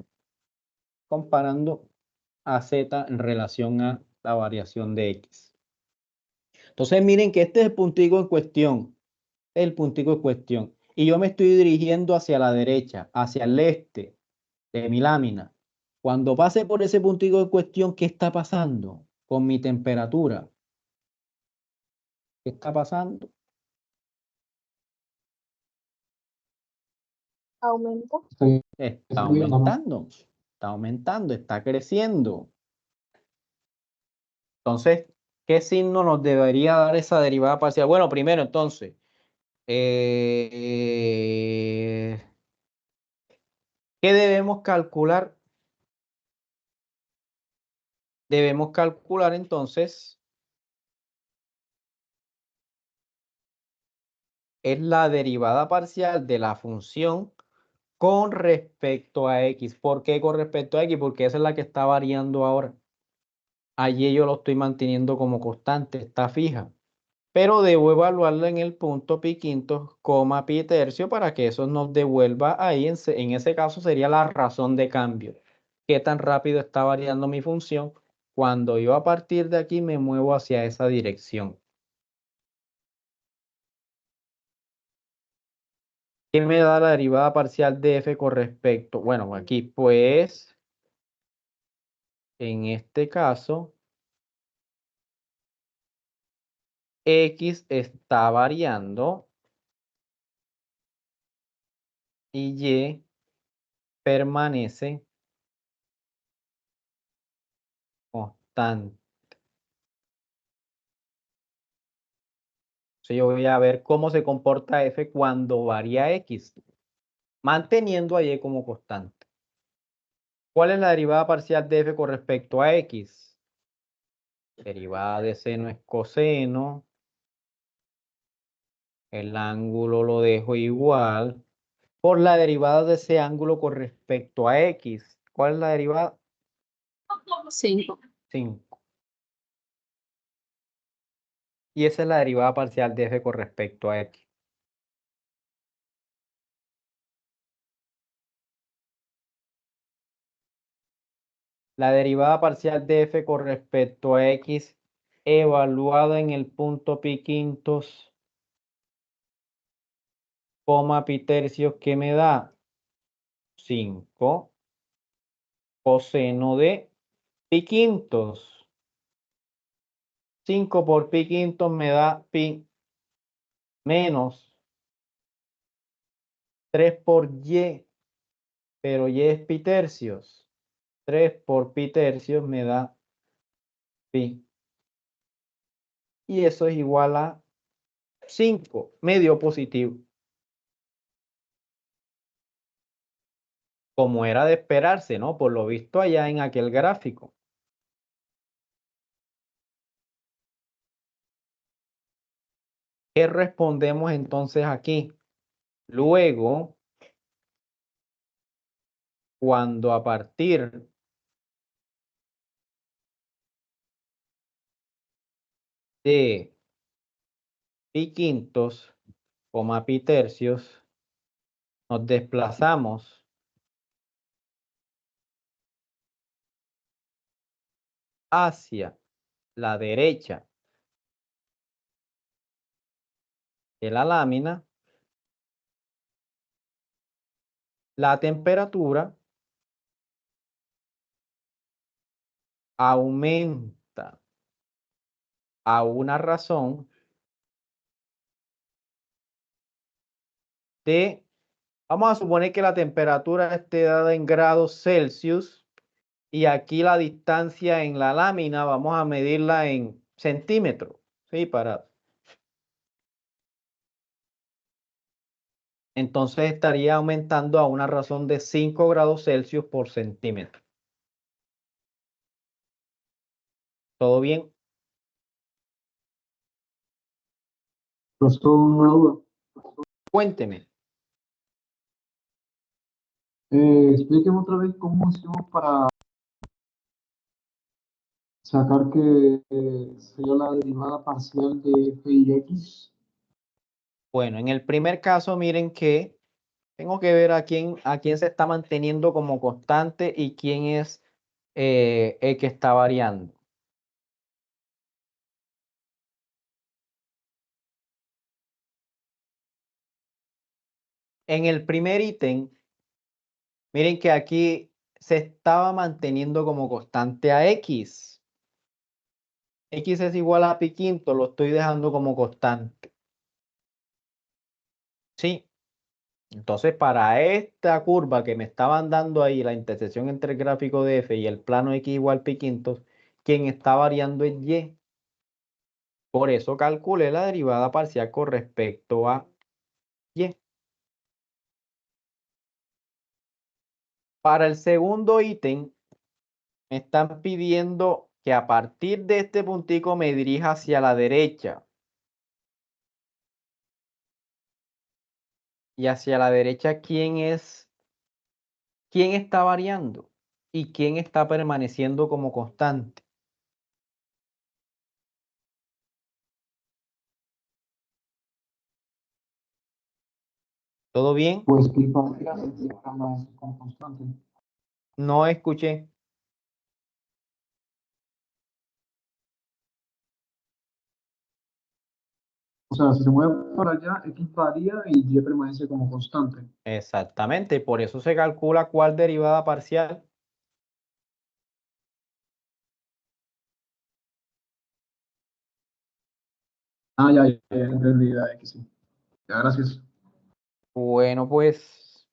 comparando a Z en relación a la variación de X. Entonces miren que este es el puntico en cuestión. El puntico en cuestión. Y yo me estoy dirigiendo hacia la derecha, hacia el este de mi lámina. Cuando pase por ese puntico en cuestión, ¿qué está pasando con mi temperatura? ¿Qué está pasando? Aumenta. Está aumentando, está creciendo. Entonces, ¿qué signo nos debería dar esa derivada parcial? Bueno, primero entonces, ¿qué debemos calcular? Debemos calcular entonces es la derivada parcial de la función con respecto a X. ¿Por qué con respecto a X? Porque esa es la que está variando ahora. Allí yo lo estoy manteniendo como constante, está fija. Pero debo evaluarla en el punto pi quintos, pi tercio para que eso nos devuelva ahí. En ese caso sería la razón de cambio. ¿Qué tan rápido está variando mi función cuando yo a partir de aquí me muevo hacia esa dirección? ¿Qué me da la derivada parcial de f con respecto? Bueno, aquí pues, en este caso, X está variando y Y permanece constante. Entonces yo voy a ver cómo se comporta f cuando varía X, manteniendo a Y como constante. ¿Cuál es la derivada parcial de f con respecto a X? Derivada de seno es coseno. El ángulo lo dejo igual. Por la derivada de ese ángulo con respecto a X. ¿Cuál es la derivada? 5. 5. Y esa es la derivada parcial de f con respecto a X. La derivada parcial de f con respecto a X evaluada en el punto pi quintos, pi tercios, que me da 5 coseno de pi quintos. 5 por pi quintos me da pi menos 3 por Y, pero Y es pi tercios. 3 por pi tercios me da pi. Y eso es igual a 5, medio positivo. Como era de esperarse, ¿no? Por lo visto allá en aquel gráfico. ¿Qué respondemos entonces aquí? Luego, cuando a partir de pi quintos, pi tercios, nos desplazamos hacia la derecha de la lámina, la temperatura aumenta a una razón de, vamos a suponer que la temperatura esté dada en grados Celsius y aquí la distancia en la lámina vamos a medirla en centímetros, ¿sí? Entonces estaría aumentando a una razón de 5 grados Celsius por centímetro. ¿Todo bien? Profesor, una duda. Cuénteme. Explíqueme otra vez cómo hicimos para sacar que sería la derivada parcial de f y x. Bueno, en el primer caso, miren que tengo que ver a quién se está manteniendo como constante y quién es el que está variando. En el primer ítem, miren que aquí se estaba manteniendo como constante a x. X es igual a pi quinto, lo estoy dejando como constante. Sí. Entonces, para esta curva que me estaban dando ahí, la intersección entre el gráfico de f y el plano x igual pi quintos, quien está variando es y. Por eso calculé la derivada parcial con respecto a y. Para el segundo ítem, me están pidiendo que a partir de este puntico me dirija hacia la derecha. Y hacia la derecha, ¿quién está variando? ¿Y quién está permaneciendo como constante? ¿Todo bien? Pues pi parcial significa más como constante. No escuché. O sea, si se mueve para allá, x varía y y permanece como constante. Exactamente, por eso se calcula cuál derivada parcial. Ah, ya entendí la x, sí. Ya, gracias. Bueno, pues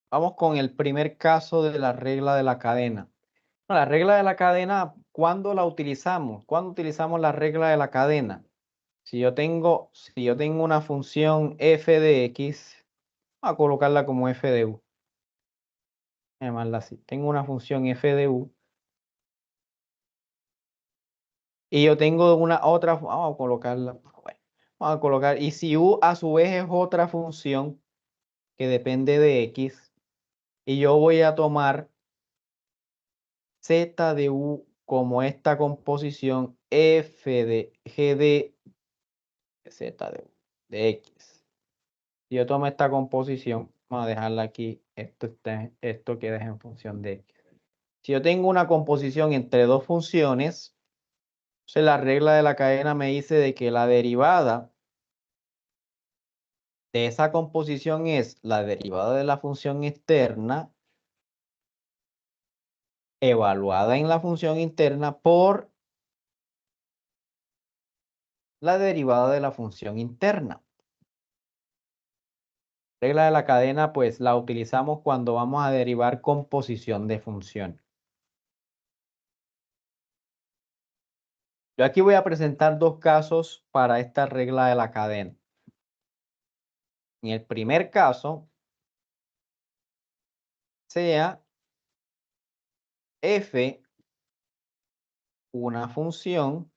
vamos con el primer caso de la regla de la cadena. La regla de la cadena, ¿cuándo la utilizamos? ¿Cuándo utilizamos la regla de la cadena? Si yo tengo una función f de x, voy a colocarla como f de u. Llamarla así. Tengo una función f de u. Y yo tengo una otra, vamos a colocarla. Bueno, vamos a colocar, y si u a su vez es otra función que depende de x, y yo voy a tomar z de u como esta composición f de g de z de u de x. Si yo tomo esta composición, vamos a dejarla aquí, esto queda en función de x. Si yo tengo una composición entre dos funciones, entonces la regla de la cadena me dice de que la derivada de esa composición es la derivada de la función externa evaluada en la función interna por la derivada de la función interna. Regla de la cadena, pues la utilizamos cuando vamos a derivar composición de función. Yo aquí voy a presentar dos casos para esta regla de la cadena. En el primer caso, sea f una función,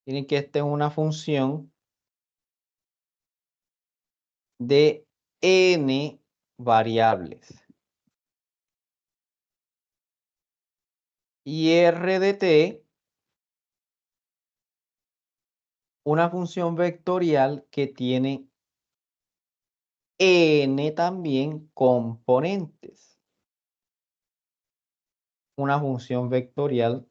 tienen que esta es una función de n variables. Y r de t, una función vectorial que tiene n también componentes. Una función vectorial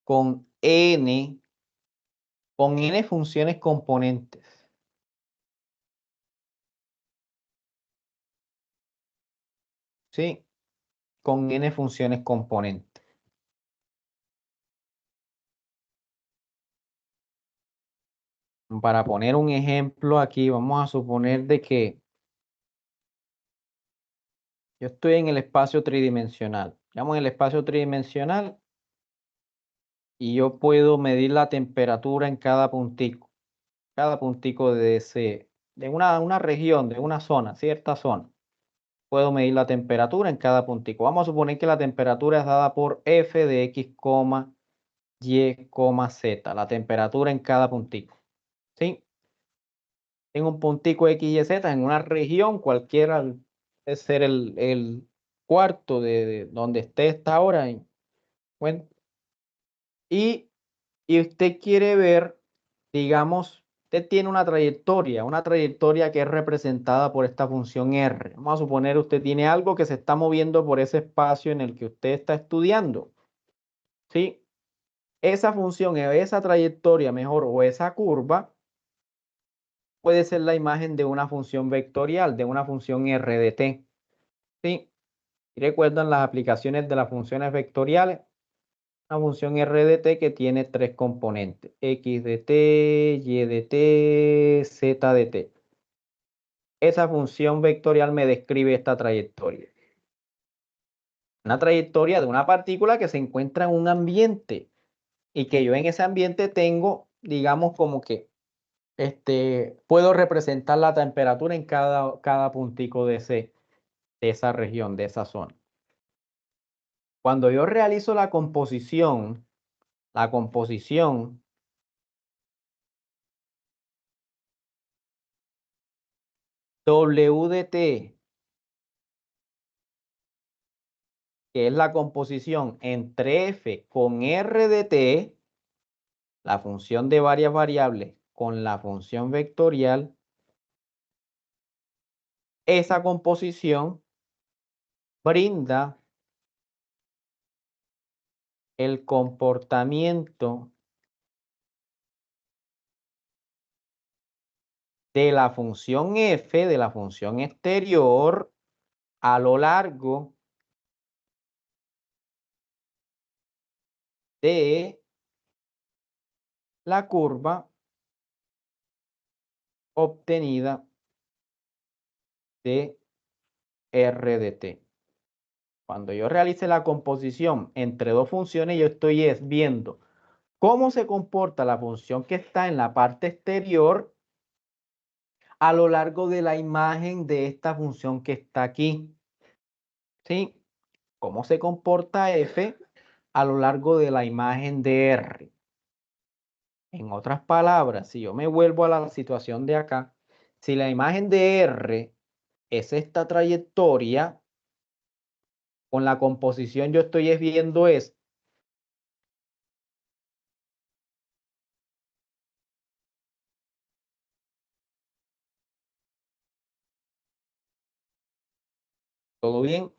con n funciones componentes. ¿Sí? Con n funciones componentes. Para poner un ejemplo aquí, vamos a suponer de que yo estoy en el espacio tridimensional. Estamos en el espacio tridimensional y yo puedo medir la temperatura en cada puntico. Cada puntico de una región, de una zona, cierta zona. Puedo medir la temperatura en cada puntico. Vamos a suponer que la temperatura es dada por f de x, y, z. La temperatura en cada puntico. ¿Sí? En un puntico x, y, z, en una región cualquiera, puede ser el cuarto de donde esté esta hora. Bueno, y usted quiere ver, digamos, usted tiene una trayectoria que es representada por esta función r. Vamos a suponer usted tiene algo que se está moviendo por ese espacio en el que usted está estudiando. ¿Sí? Esa función, esa trayectoria mejor, o esa curva, puede ser la imagen de una función vectorial, de una función r de t. ¿Sí? Y recuerdan las aplicaciones de las funciones vectoriales. Una función r de t que tiene tres componentes, x de t, y de t, z de t. Esa función vectorial me describe esta trayectoria. Una trayectoria de una partícula que se encuentra en un ambiente y que yo en ese ambiente tengo, digamos, como que puedo representar la temperatura en cada puntico de esa región, de esa zona. Cuando yo realizo la composición W de t, que es la composición entre f con r de t, la función de varias variables con la función vectorial, esa composición brinda el comportamiento de la función f, de la función exterior, a lo largo de la curva obtenida de r de t. Cuando yo realice la composición entre dos funciones, yo estoy viendo cómo se comporta la función que está en la parte exterior a lo largo de la imagen de esta función que está aquí. ¿Sí? Cómo se comporta f a lo largo de la imagen de r. En otras palabras, si yo me vuelvo a la situación de acá, si la imagen de r es esta trayectoria, con la composición yo estoy viendo es ¿todo bien?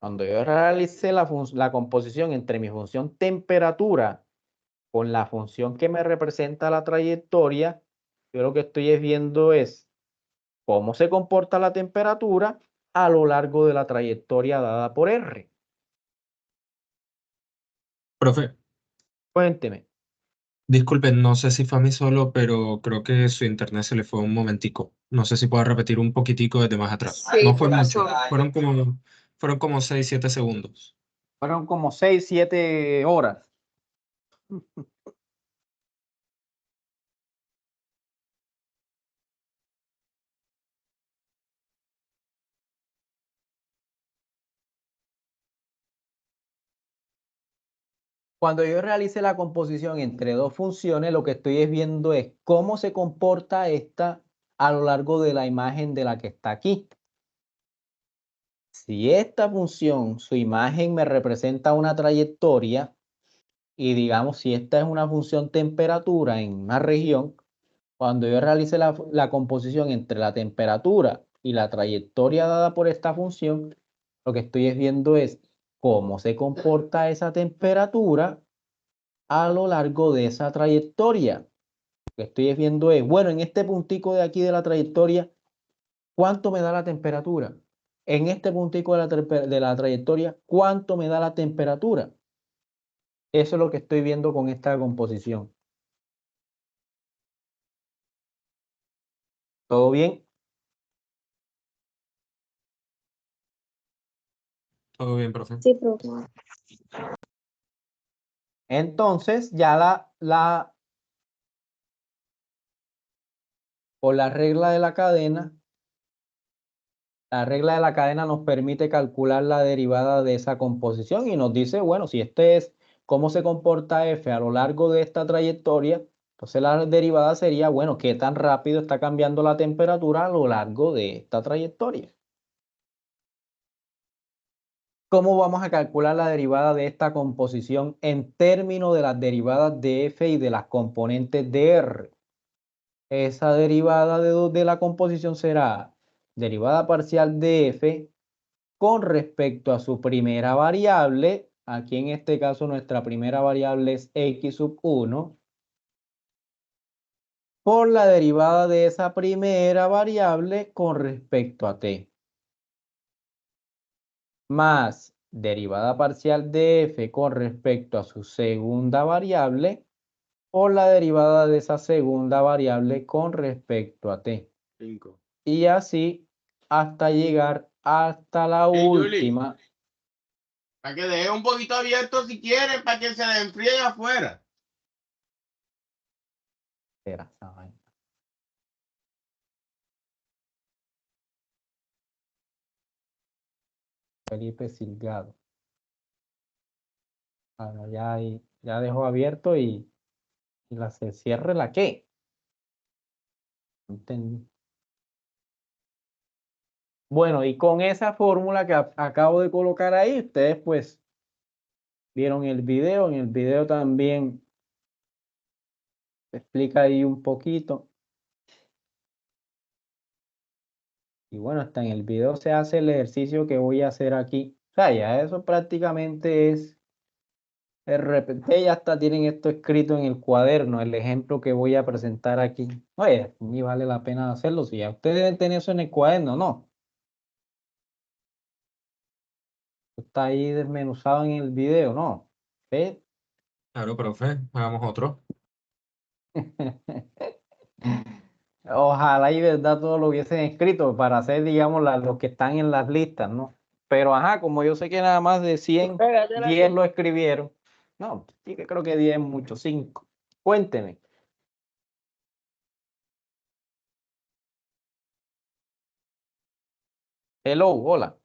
Cuando yo realice la composición entre mi función temperatura con la función que me representa la trayectoria, yo lo que estoy viendo es cómo se comporta la temperatura a lo largo de la trayectoria dada por R. Profe, Cuénteme. Disculpen, no sé si fue a mí solo, pero creo que su internet se le fue un momentico. No sé si puede repetir un poquitico desde más atrás. Sí, No fue mucho, profesor. fueron como 6, 7 segundos. Fueron como 6, 7 horas. Cuando yo realice la composición entre dos funciones, lo que estoy es viendo es cómo se comporta esta a lo largo de la imagen de la que está aquí. Si esta función, su imagen me representa una trayectoria, y digamos, si esta es una función temperatura en una región, cuando yo realice la composición entre la temperatura y la trayectoria dada por esta función, lo que estoy es viendo es cómo se comporta esa temperatura a lo largo de esa trayectoria. Lo que estoy viendo es, bueno, en este puntico de aquí de la trayectoria, ¿cuánto me da la temperatura? En este puntico de la trayectoria, ¿cuánto me da la temperatura? Eso es lo que estoy viendo con esta composición. ¿Todo bien? Todo bien, profe. Sí, profe. Entonces, ya por la regla de la cadena nos permite calcular la derivada de esa composición y nos dice, bueno, si este es cómo se comporta f a lo largo de esta trayectoria, entonces la derivada sería, bueno, qué tan rápido está cambiando la temperatura a lo largo de esta trayectoria. ¿Cómo vamos a calcular la derivada de esta composición en términos de las derivadas de f y de las componentes de r? Esa derivada de la composición será derivada parcial de f con respecto a su primera variable. Aquí en este caso nuestra primera variable es x sub 1 por la derivada de esa primera variable con respecto a t, más derivada parcial de f con respecto a su segunda variable por la derivada de esa segunda variable con respecto a t. 5. Y así hasta llegar hasta la última. Para que deje un poquito abierto si quiere, para que se le enfríe allá afuera. Espera, esa vaina. Felipe Silgado. Bueno, ya dejó abierto y se cierre la qué. No entendí. Bueno, y con esa fórmula que acabo de colocar ahí, ustedes pues vieron el video. En el video también se explica ahí un poquito. Y bueno, hasta en el video se hace el ejercicio que voy a hacer aquí. O sea, ya eso prácticamente es de repente ya hasta tienen esto escrito en el cuaderno, el ejemplo que voy a presentar aquí. Oye, ni vale la pena hacerlo. Si ya ustedes deben tener eso en el cuaderno, no. Está ahí desmenuzado en el video, ¿no? ¿Ve? Claro, profe, hagamos otro. Ojalá y verdad todo lo hubiesen escrito para hacer, digamos, los que están en las listas, ¿no? Pero ajá, como yo sé que nada más de 100, 10 lo escribieron. No, sí que creo que 10 es mucho, 5. Cuénteme. Hello, hola.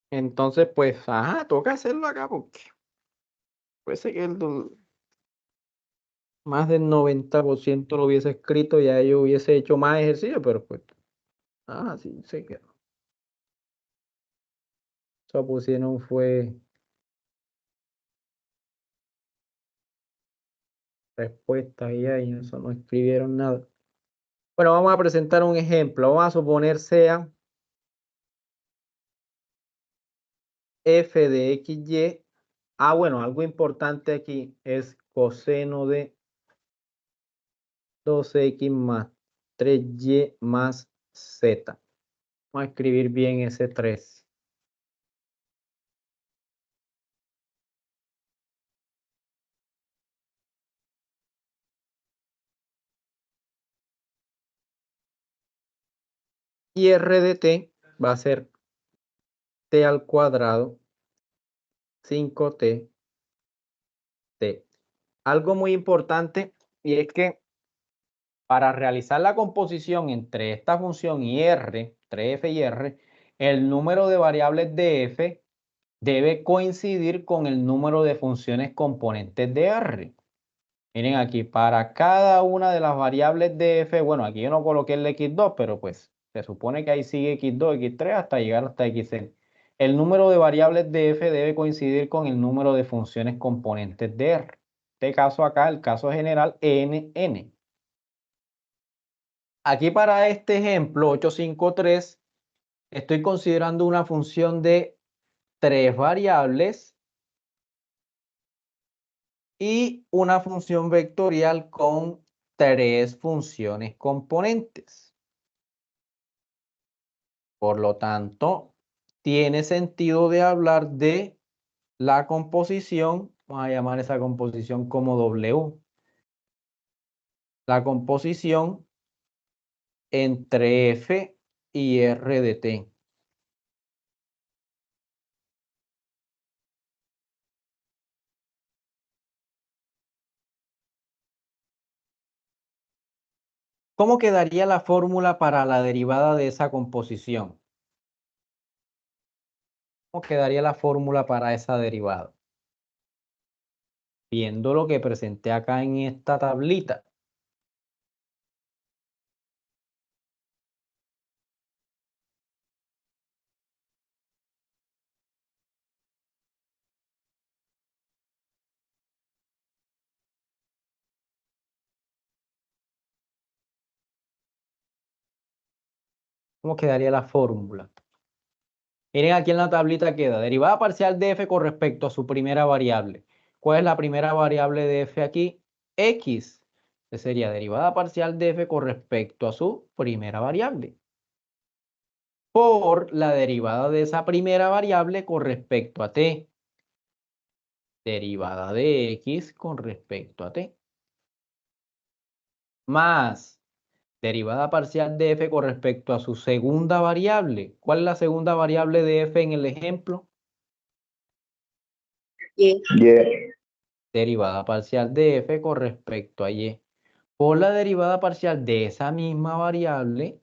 Entonces, pues, ajá, toca hacerlo acá porque puede ser que más del 90% lo hubiese escrito, ya yo hubiese hecho más ejercicio, pero pues, sí, sé que eso pusieron fue respuesta y ahí eso no escribieron nada. Bueno, vamos a presentar un ejemplo. Vamos a suponer sea f de xy. Bueno, algo importante aquí es coseno de 2x más 3y más z. Vamos a escribir bien ese 3. Y R de t va a ser t al cuadrado 5t t. Algo muy importante y es que para realizar la composición entre esta función y R, entre f y R, el número de variables de f debe coincidir con el número de funciones componentes de R. Miren aquí, para cada una de las variables de f, bueno, aquí yo no coloqué el x2, pero pues se supone que ahí sigue x2, x3 hasta llegar hasta xn. El número de variables de f debe coincidir con el número de funciones componentes de R. En este caso acá, el caso general, n. Aquí para este ejemplo, 853, estoy considerando una función de 3 variables y una función vectorial con 3 funciones componentes. Por lo tanto, tiene sentido de hablar de la composición, vamos a llamar esa composición como W. La composición entre F y R de T. ¿Cómo quedaría la fórmula para la derivada de esa composición? ¿Cómo quedaría la fórmula para esa derivada? Viendo lo que presenté acá en esta tablita. ¿Cómo quedaría la fórmula? Miren aquí en la tablita queda derivada parcial de f con respecto a su primera variable. ¿Cuál es la primera variable de f aquí? X. Que sería derivada parcial de f con respecto a su primera variable. Por la derivada de esa primera variable con respecto a t. Derivada de x con respecto a t. Más derivada parcial de f con respecto a su segunda variable. ¿Cuál es la segunda variable de f en el ejemplo? Y. Derivada parcial de f con respecto a y. Por la derivada parcial de esa misma variable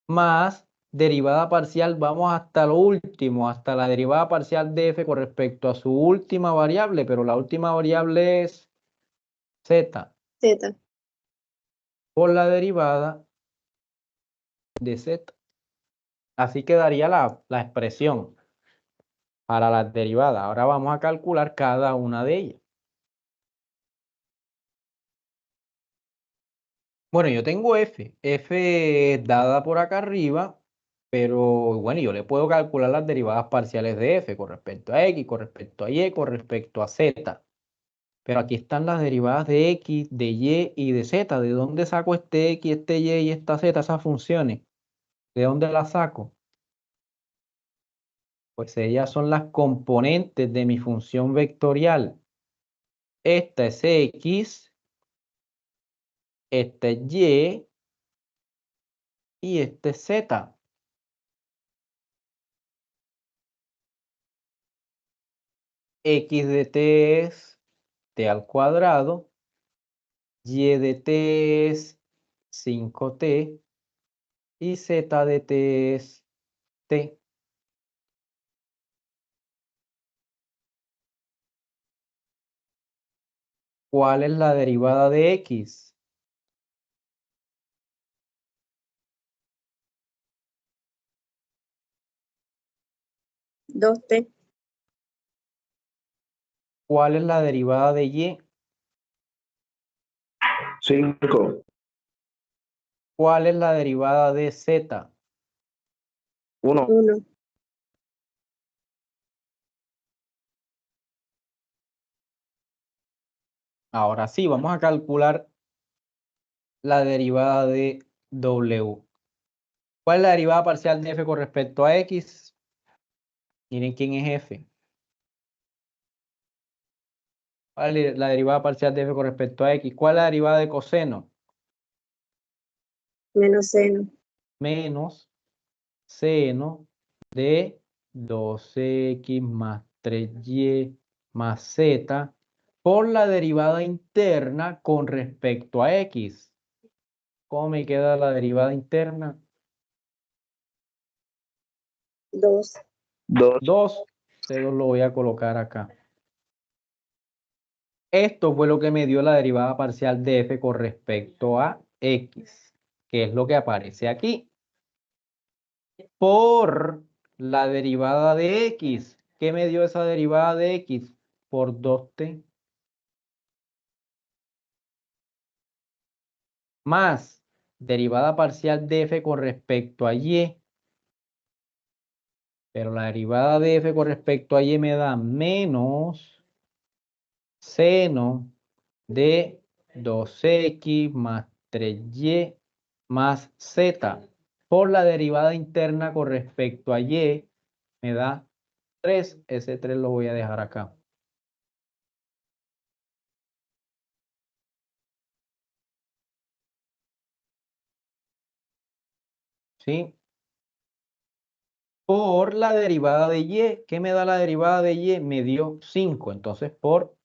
más derivada parcial, vamos hasta lo último, hasta la derivada parcial de f con respecto a su última variable, pero la última variable es z, Z. por la derivada de z. Así quedaría la expresión para las derivadas. Ahora vamos a calcular cada una de ellas. Bueno, yo tengo f. F es dada por acá arriba, pero bueno, yo le puedo calcular las derivadas parciales de f con respecto a x, con respecto a y, con respecto a z. Pero aquí están las derivadas de x, de y y de z. ¿De dónde saco este x, este y y esta z, esas funciones? ¿De dónde las saco? Pues ellas son las componentes de mi función vectorial. Esta es x, esta es y esta es z. X de t es t al cuadrado, y de t es 5t y z de t es t. ¿Cuál es la derivada de x? Dos T. ¿Cuál es la derivada de y? 5, ¿Cuál es la derivada de z? 1, 1. Ahora sí, vamos a calcular la derivada de W. ¿Cuál es la derivada parcial de f con respecto a x? Miren quién es f. ¿Cuál es la derivada parcial de f con respecto a x? ¿Cuál es la derivada de coseno? Menos seno. Menos seno de 2x más 3y más z por la derivada interna con respecto a x. ¿Cómo me queda la derivada interna? 2. 2. Este 2 lo voy a colocar acá. Esto fue lo que me dio la derivada parcial de f con respecto a x, que es lo que aparece aquí. Por la derivada de x. ¿Qué me dio esa derivada de x? Por 2t. Más derivada parcial de f con respecto a y. Pero la derivada de f con respecto a y me da menos seno de 2x más 3y más z. Por la derivada interna con respecto a y me da 3. Ese 3 lo voy a dejar acá. ¿Sí? Por la derivada de y. ¿Qué me da la derivada de y? Me dio 5. Entonces, por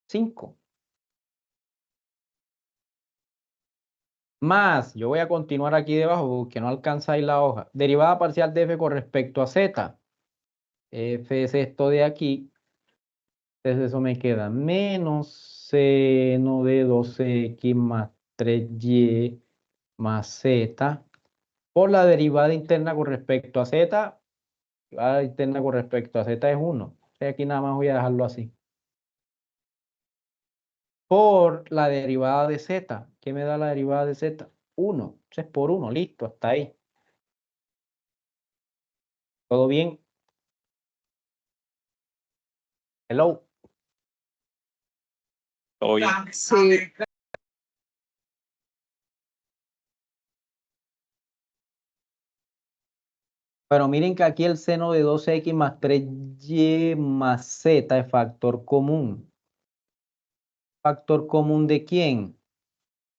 5. Más, yo voy a continuar aquí debajo porque no alcanzáis la hoja. Derivada parcial de f con respecto a z. F es esto de aquí. Entonces eso me queda menos seno de 12x más 3y más z. Por la derivada interna con respecto a z. La interna con respecto a z es 1. Aquí nada más voy a dejarlo así. Por la derivada de z. ¿Qué me da la derivada de z? 1. Entonces por 1. Listo, hasta ahí. ¿Todo bien? Hello. Todo bien. Sí. Pero miren que aquí el seno de 2x más 3y más z es factor común. ¿Factor común de quién?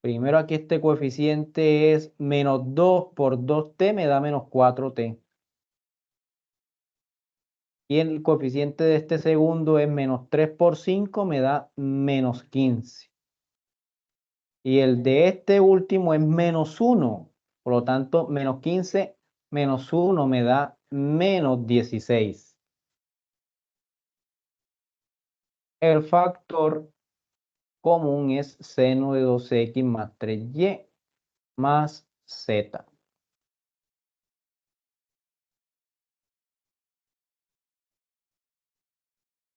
Primero aquí este coeficiente es menos 2 por 2t me da menos 4t. Y el coeficiente de este segundo es menos 3 por 5 me da menos 15. Y el de este último es menos 1. Por lo tanto, menos 15 menos 1 me da menos 16. El factor común es seno de 2x más 3y más z.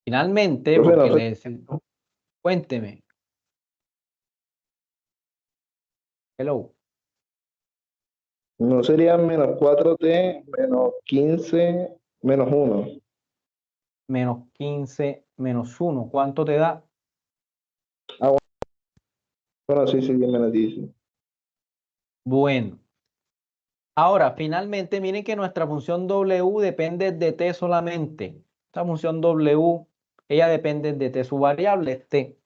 Finalmente, Profe, porque no, necesito... Cuénteme. Hello. no sería menos 4t, menos 15, menos 1. Menos 15 menos 1. ¿Cuánto te da? Bueno, sí, me lo dice. Bueno. Ahora, finalmente, miren que nuestra función W depende de t solamente. Esta función W, ella depende de t, su variable es t.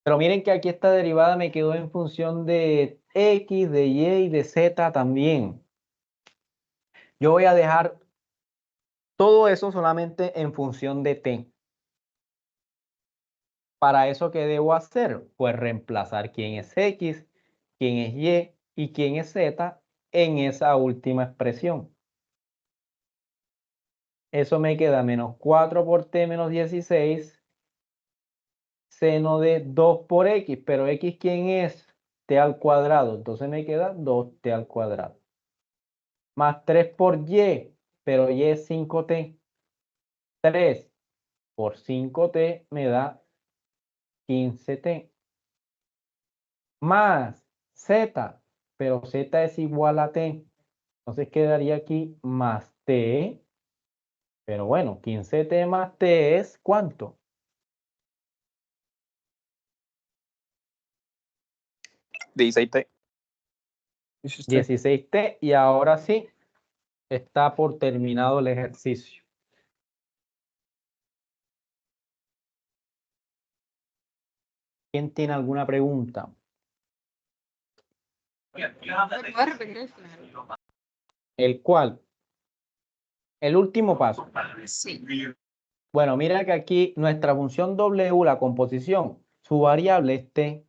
Pero miren que aquí esta derivada me quedó en función de x, de y y de z también. Yo voy a dejar todo eso solamente en función de t. Para eso, ¿qué debo hacer? Pues reemplazar quién es x, quién es y y quién es z en esa última expresión. Eso me queda menos 4 por t menos 16, seno de 2 por x, pero x ¿quién es? T al cuadrado, entonces me queda 2t al cuadrado. Más 3 por y, pero y es 5t. 3 por 5t me da 15t. Más z, pero z es igual a t. Entonces quedaría aquí más t. Pero bueno, 15t más t es ¿cuánto? 16t. 16t y ahora sí está por terminado el ejercicio. ¿Quién tiene alguna pregunta? ¿Puedes repetir el final? ¿El cual? El último paso. Sí. Bueno, mira que aquí nuestra función W, la composición, su variable es t.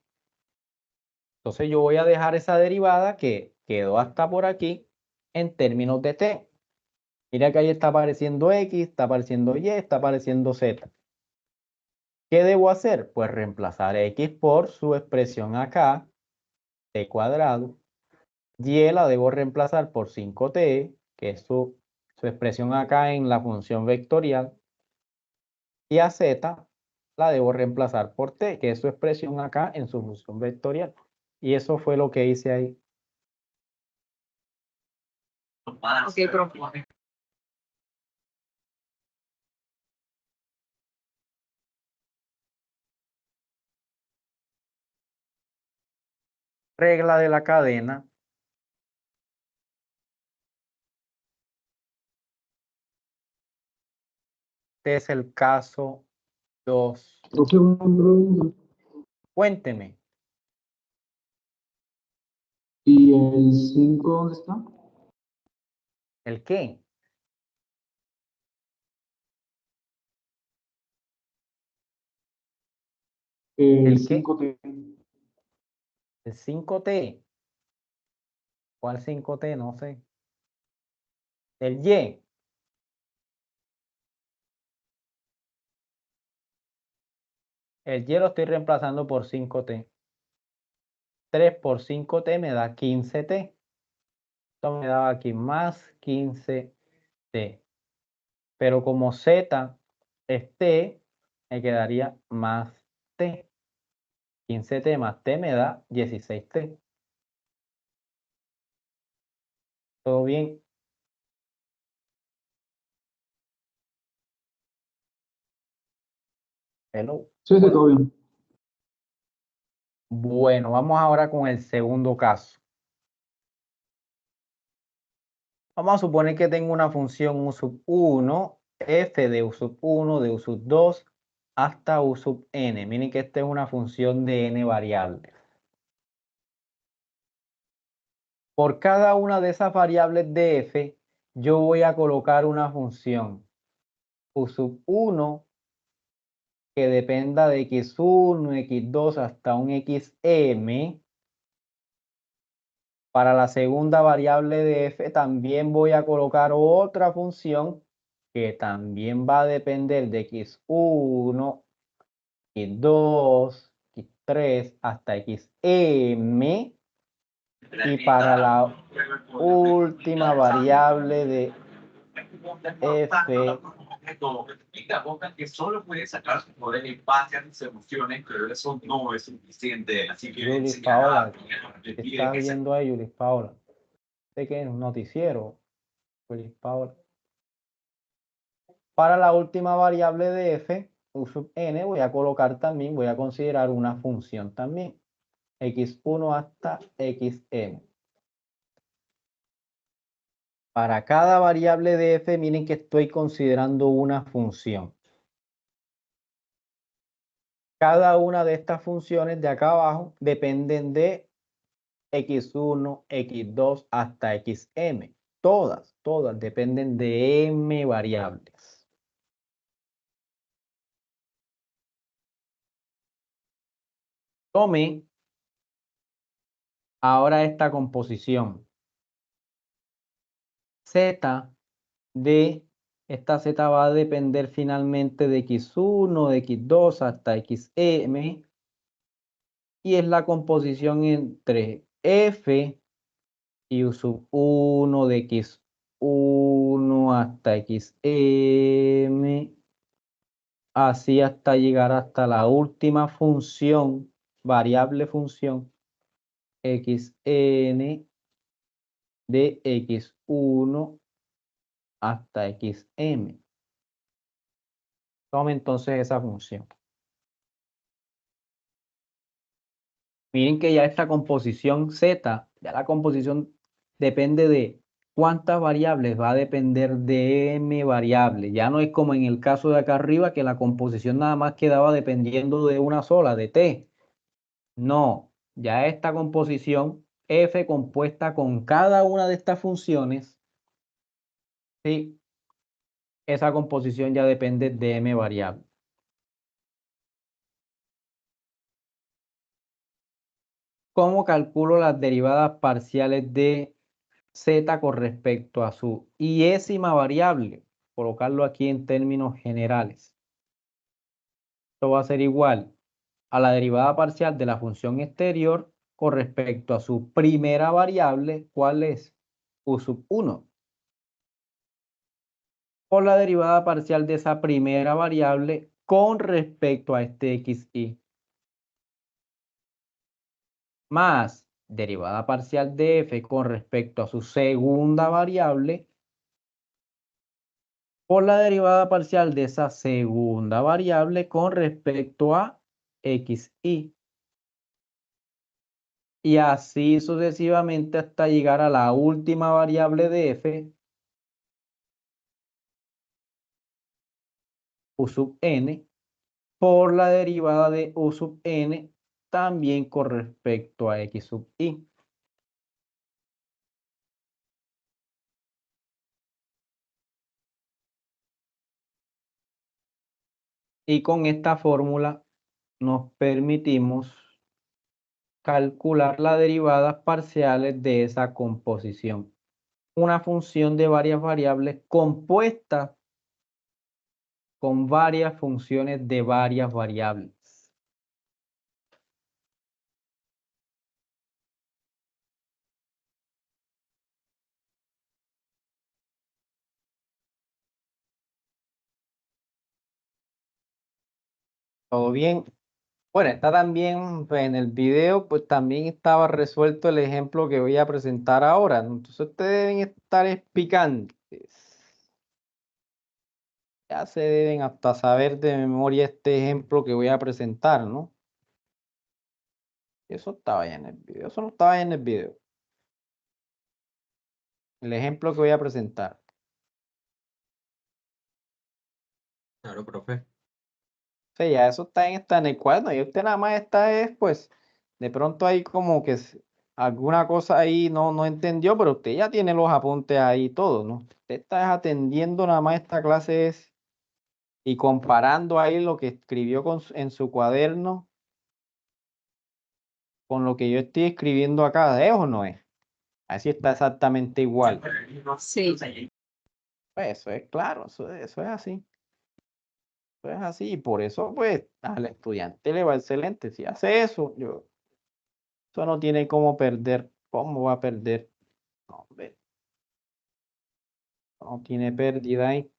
Entonces yo voy a dejar esa derivada que quedó hasta por aquí en términos de t. Mira que ahí está apareciendo x, está apareciendo y, está apareciendo z. ¿Qué debo hacer? Pues reemplazar x por su expresión acá, t cuadrado. Y la debo reemplazar por 5t, que es su expresión acá en la función vectorial. Y a z la debo reemplazar por t, que es su expresión acá en su función vectorial. Y eso fue lo que hice ahí. Ok, profe. Regla de la cadena. Este es el caso 2. Profe, una pregunta. Cuénteme. ¿Y el 5 dónde está? ¿El qué? El ¿El qué? 5T. El 5t. ¿Cuál 5t? No sé. El y. El y lo estoy reemplazando por 5t. 3 por 5t me da 15t. Esto me daba aquí más 15t. Pero como z es t, me quedaría más t. 15t más t me da 16t. ¿Todo bien? Hello. Sí, sí, todo bien. Bueno, vamos ahora con el segundo caso. Vamos a suponer que tengo una función u sub 1, f de u sub 1, de u sub 2, hasta u sub n. Miren que esta es una función de n variables. Por cada una de esas variables de f, yo voy a colocar una función u sub 1 que dependa de x1, x2 hasta un xm. Para la segunda variable de f también voy a colocar otra función que también va a depender de x1, x2, x3 hasta xm. Y para la última variable de f, que solo puede sacar su poder en base a sus emociones, pero eso no es suficiente. Así que Julis Paola, ¿estás viendo ahí, Julis Paola? Sé que es un noticiero, Julis Paola. Para la última variable de f, u sub n, voy a colocar también, voy a considerar una función también, x1 hasta xm. Para cada variable de f, miren que estoy considerando una función. Cada una de estas funciones de acá abajo dependen de x1, x2 hasta xm. Todas dependen de m variables. Tome ahora esta composición. Z de esta z va a depender finalmente de x1, de x2 hasta xm. Y es la composición entre f y u sub 1 de x1 hasta xm. Así hasta llegar hasta la última función, variable función, xn de x1 hasta xm. Tome entonces esa función. Miren que ya esta composición Z, ya la composición depende de cuántas variables, va a depender de m variables. Ya no es como en el caso de acá arriba que la composición nada más quedaba dependiendo de una sola, de T. No, ya esta composición F compuesta con cada una de estas funciones, ¿sí? Esa composición ya depende de m variables. ¿Cómo calculo las derivadas parciales de Z con respecto a su iésima variable? Colocarlo aquí en términos generales. Esto va a ser igual a la derivada parcial de la función exterior con respecto a su primera variable, ¿cuál es? U sub 1. Por la derivada parcial de esa primera variable con respecto a este xy. Más derivada parcial de f con respecto a su segunda variable por la derivada parcial de esa segunda variable con respecto a xy. Y así sucesivamente hasta llegar a la última variable de f, u sub n, por la derivada de u sub n también con respecto a x sub y. Y con esta fórmula nos permitimos calcular las derivadas parciales de esa composición. Una función de varias variables compuesta con varias funciones de varias variables. ¿Todo bien? Bueno, está también pues, en el video, pues también estaba resuelto el ejemplo que voy a presentar ahora. Entonces ustedes deben estar explicantes. Ya se deben hasta saber de memoria este ejemplo que voy a presentar, ¿no? Eso estaba ya en el video, eso no estaba ya en el video. El ejemplo que voy a presentar. Claro, profe. Sí, ya eso está en el cuaderno y usted nada más está es, pues, de pronto ahí como que alguna cosa ahí no entendió, pero usted ya tiene los apuntes ahí todo, ¿no? Usted está atendiendo nada más esta clase y comparando ahí lo que escribió en su cuaderno con lo que yo estoy escribiendo acá, ¿es o no es? Así está exactamente igual. Sí. Pues eso es claro, eso es así. Eso es así y por eso, pues, al estudiante le va excelente. Si hace eso, eso no tiene cómo perder. ¿Cómo va a perder? No, hombre, no tiene pérdida ahí.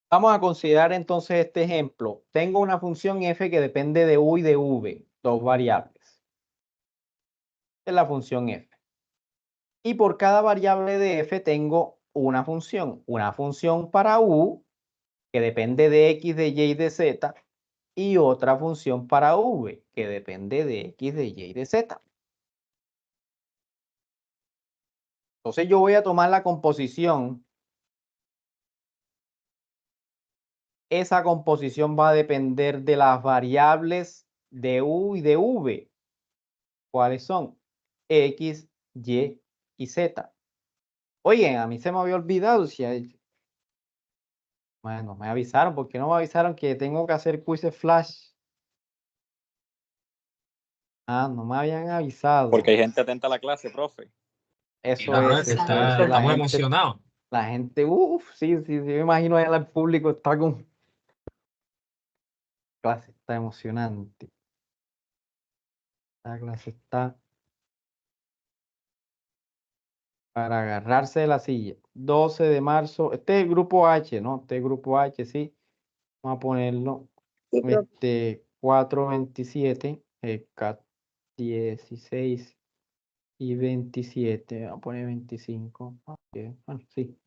Vamos a considerar entonces este ejemplo. Tengo una función f que depende de u y de v, dos variables. Esta es la función f. Y por cada variable de f tengo una función. Una función para u que depende de x, de y y de z. Y otra función para v que depende de x, de y y de z. Entonces yo voy a tomar la composición. Esa composición va a depender de las variables de u y de v. ¿Cuáles son? X, Y y Z. Oigan, a mí se me había olvidado. Bueno, me avisaron. ¿Por qué no me avisaron que tengo que hacer quizzes flash? Ah, no me habían avisado. Porque hay gente atenta a la clase, profe. Eso Claro, es, es que eso es. La estamos gente, emocionados. la gente, sí, me imagino allá el público está con clase, está emocionante. La clase está para agarrarse de la silla. 12 de marzo. Este es el grupo H, ¿no? Este es el grupo H, sí. Vamos a ponerlo. Sí, profe. 427, 16 y 27. Voy a poner 25. Ok, bueno, sí.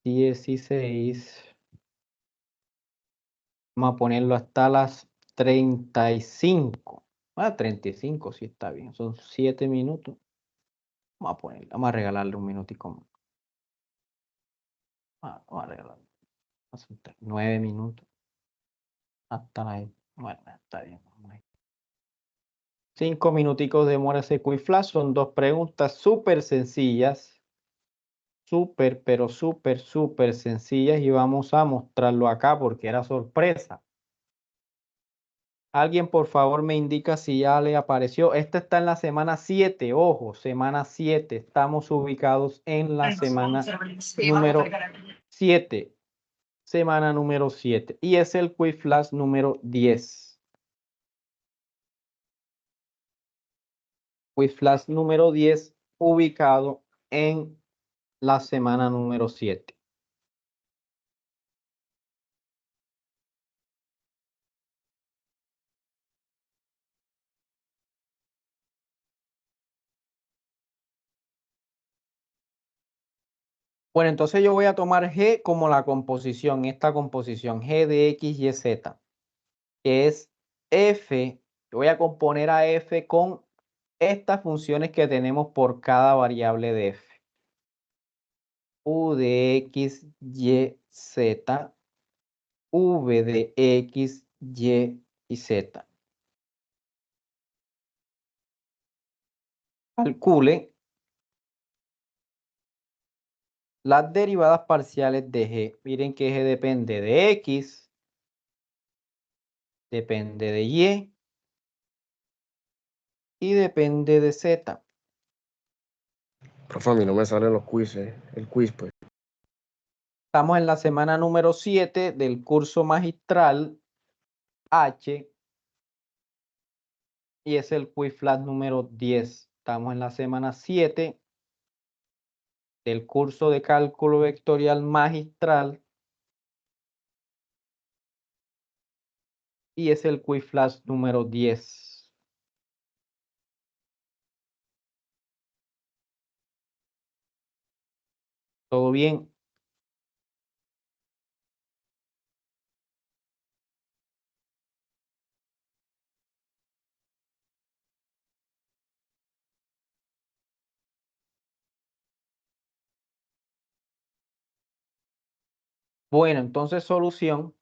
16. Vamos a ponerlo hasta las 35. 35 sí está bien. Son 7 minutos. Vamos a regalarle un minutico más. Vamos a regalarle. 9 minutos. Hasta ahí. Bueno, está bien. 5 minuticos demora ese quiz flash. Son 2 preguntas súper sencillas. Súper, pero súper sencillas. Y vamos a mostrarlo acá porque era sorpresa. Alguien, por favor, me indica si ya le apareció. Esta está en la semana 7. Ojo, semana 7. Estamos ubicados en la semana número 7. Semana número 7. Y es el quiz flash número 10. Quiz flash número 10 ubicado en la semana número 7. Bueno, entonces yo voy a tomar G como la composición, esta composición, G de X, Y, Z, que es F. Yo voy a componer a F con estas funciones que tenemos por cada variable de F. U de X, Y, Z, V de X, Y y Z. Calcule las derivadas parciales de G. Miren que G depende de X, depende de Y y depende de Z. Profe, a mí no me salen los quizzes, el quiz, pues. Estamos en la semana número 7 del curso magistral H y es el quiz flash número 10. Estamos en la semana 7 del curso de cálculo vectorial magistral y es el quiz flash número 10. ¿Todo bien? Bueno, entonces solución.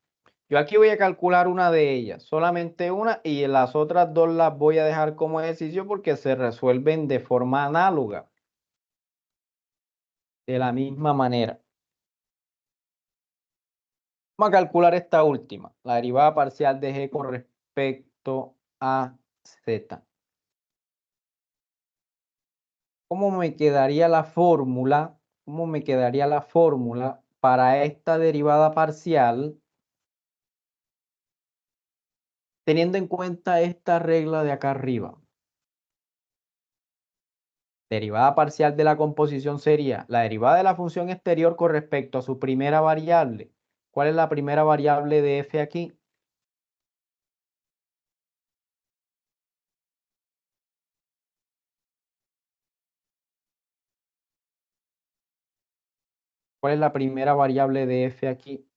Yo aquí voy a calcular una de ellas, solamente una, y las otras dos las voy a dejar como ejercicio porque se resuelven de forma análoga. De la misma manera. Vamos a calcular esta última, la derivada parcial de G con respecto a Z. ¿Cómo me quedaría la fórmula? ¿Cómo me quedaría la fórmula para esta derivada parcial? Teniendo en cuenta esta regla de acá arriba. Derivada parcial de la composición sería la derivada de la función exterior con respecto a su primera variable. ¿Cuál es la primera variable de f aquí? ¿Cuál es la primera variable de f aquí?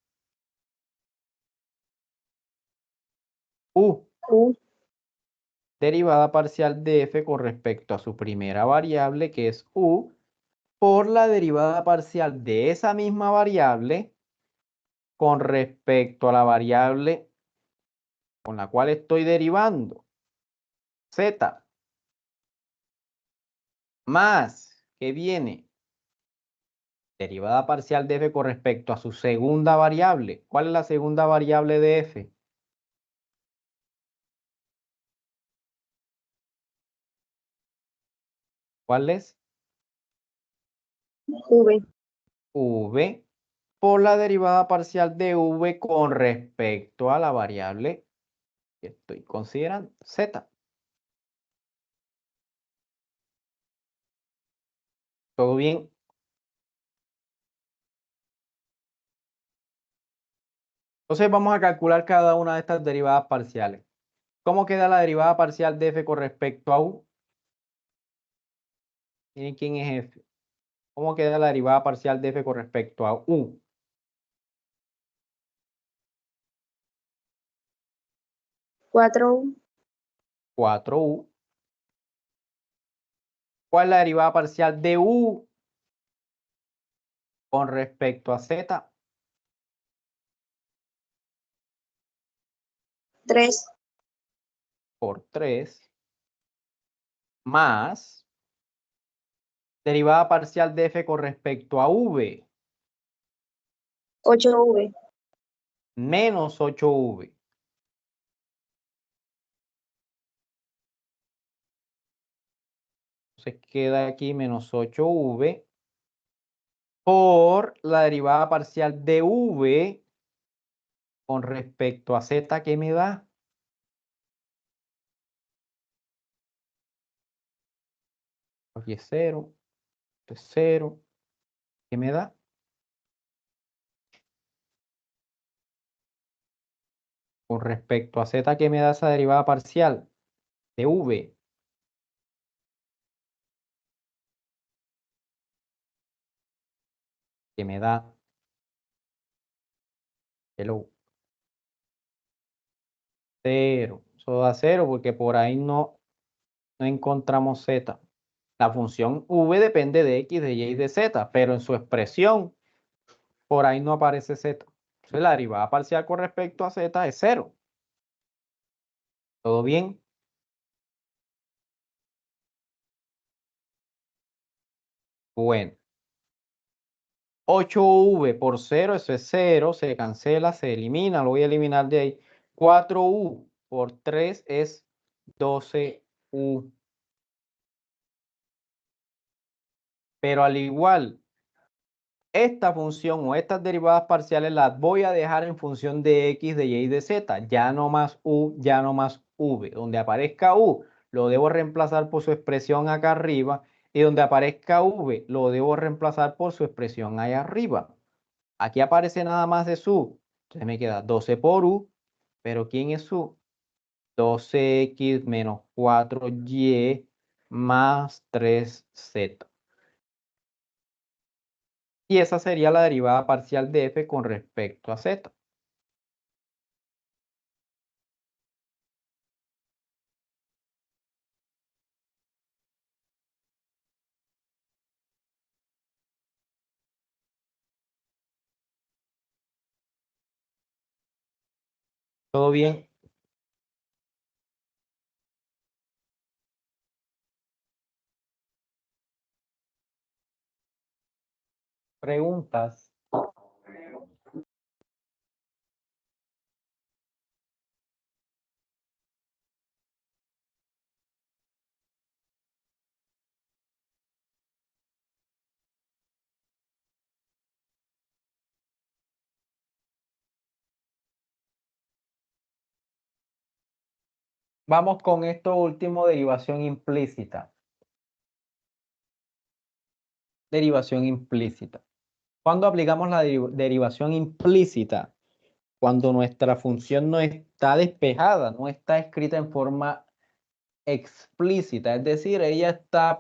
U. Derivada parcial de f con respecto a su primera variable, que es u, por la derivada parcial de esa misma variable con respecto a la variable con la cual estoy derivando, z, más, ¿qué viene? Derivada parcial de f con respecto a su segunda variable. ¿Cuál es la segunda variable de f? ¿Cuál es? V. V por la derivada parcial de v con respecto a la variable que estoy considerando, z. ¿Todo bien? Entonces vamos a calcular cada una de estas derivadas parciales. ¿Cómo queda la derivada parcial de f con respecto a u? Miren quién es f. ¿Cómo queda la derivada parcial de f con respecto a u? 4u. 4u. ¿Cuál es la derivada parcial de u con respecto a z? 3. Por 3 más derivada parcial de f con respecto a v 8v. menos 8v. Entonces queda aquí menos 8v por la derivada parcial de v con respecto a z, ¿qué me da? Aquí es 0, esto es 0. ¿Qué me da? Con respecto a z, ¿qué me da esa derivada parcial de v? ¿Qué me da? Hello. 0. Eso da 0 porque por ahí no encontramos z. La función v depende de x, de y y de z, pero en su expresión por ahí no aparece z. Entonces la derivada parcial con respecto a z es 0. ¿Todo bien? Bueno. 8v por 0, eso es 0, se cancela, se elimina, lo voy a eliminar de ahí. 4u por 3 es 12u. Pero al igual, esta función o estas derivadas parciales las voy a dejar en función de x, de y y de z. Ya no más u, ya no más v. Donde aparezca u, lo debo reemplazar por su expresión acá arriba. Y donde aparezca v, lo debo reemplazar por su expresión allá arriba. Aquí aparece nada más de su. Entonces me queda 12 por u. ¿Pero quién es su? 12x menos 4y más 3z. Y esa sería la derivada parcial de f con respecto a z. ¿Todo bien? ¿Preguntas? Vamos con esto último, derivación implícita. Derivación implícita. ¿Cuándo aplicamos la derivación implícita? Cuando nuestra función no está despejada, no está escrita en forma explícita, es decir, ella está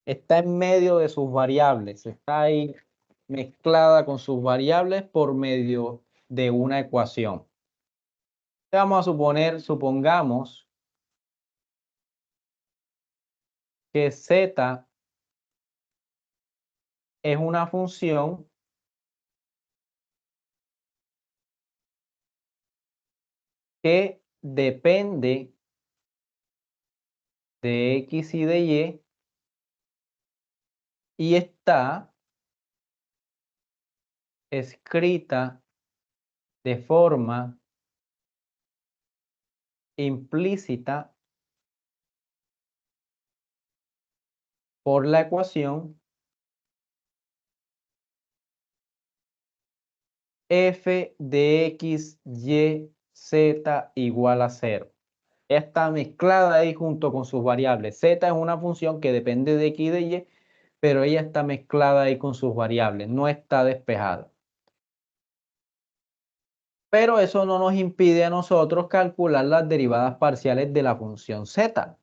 está en medio de sus variables, está ahí mezclada con sus variables por medio de una ecuación. Vamos a supongamos que z es una función que depende de x y de y está escrita de forma implícita por la ecuación f de x, y, z igual a 0. Está mezclada ahí junto con sus variables. Z es una función que depende de x y de y, pero ella está mezclada ahí con sus variables, no está despejada. Pero eso no nos impide a nosotros calcular las derivadas parciales de la función z.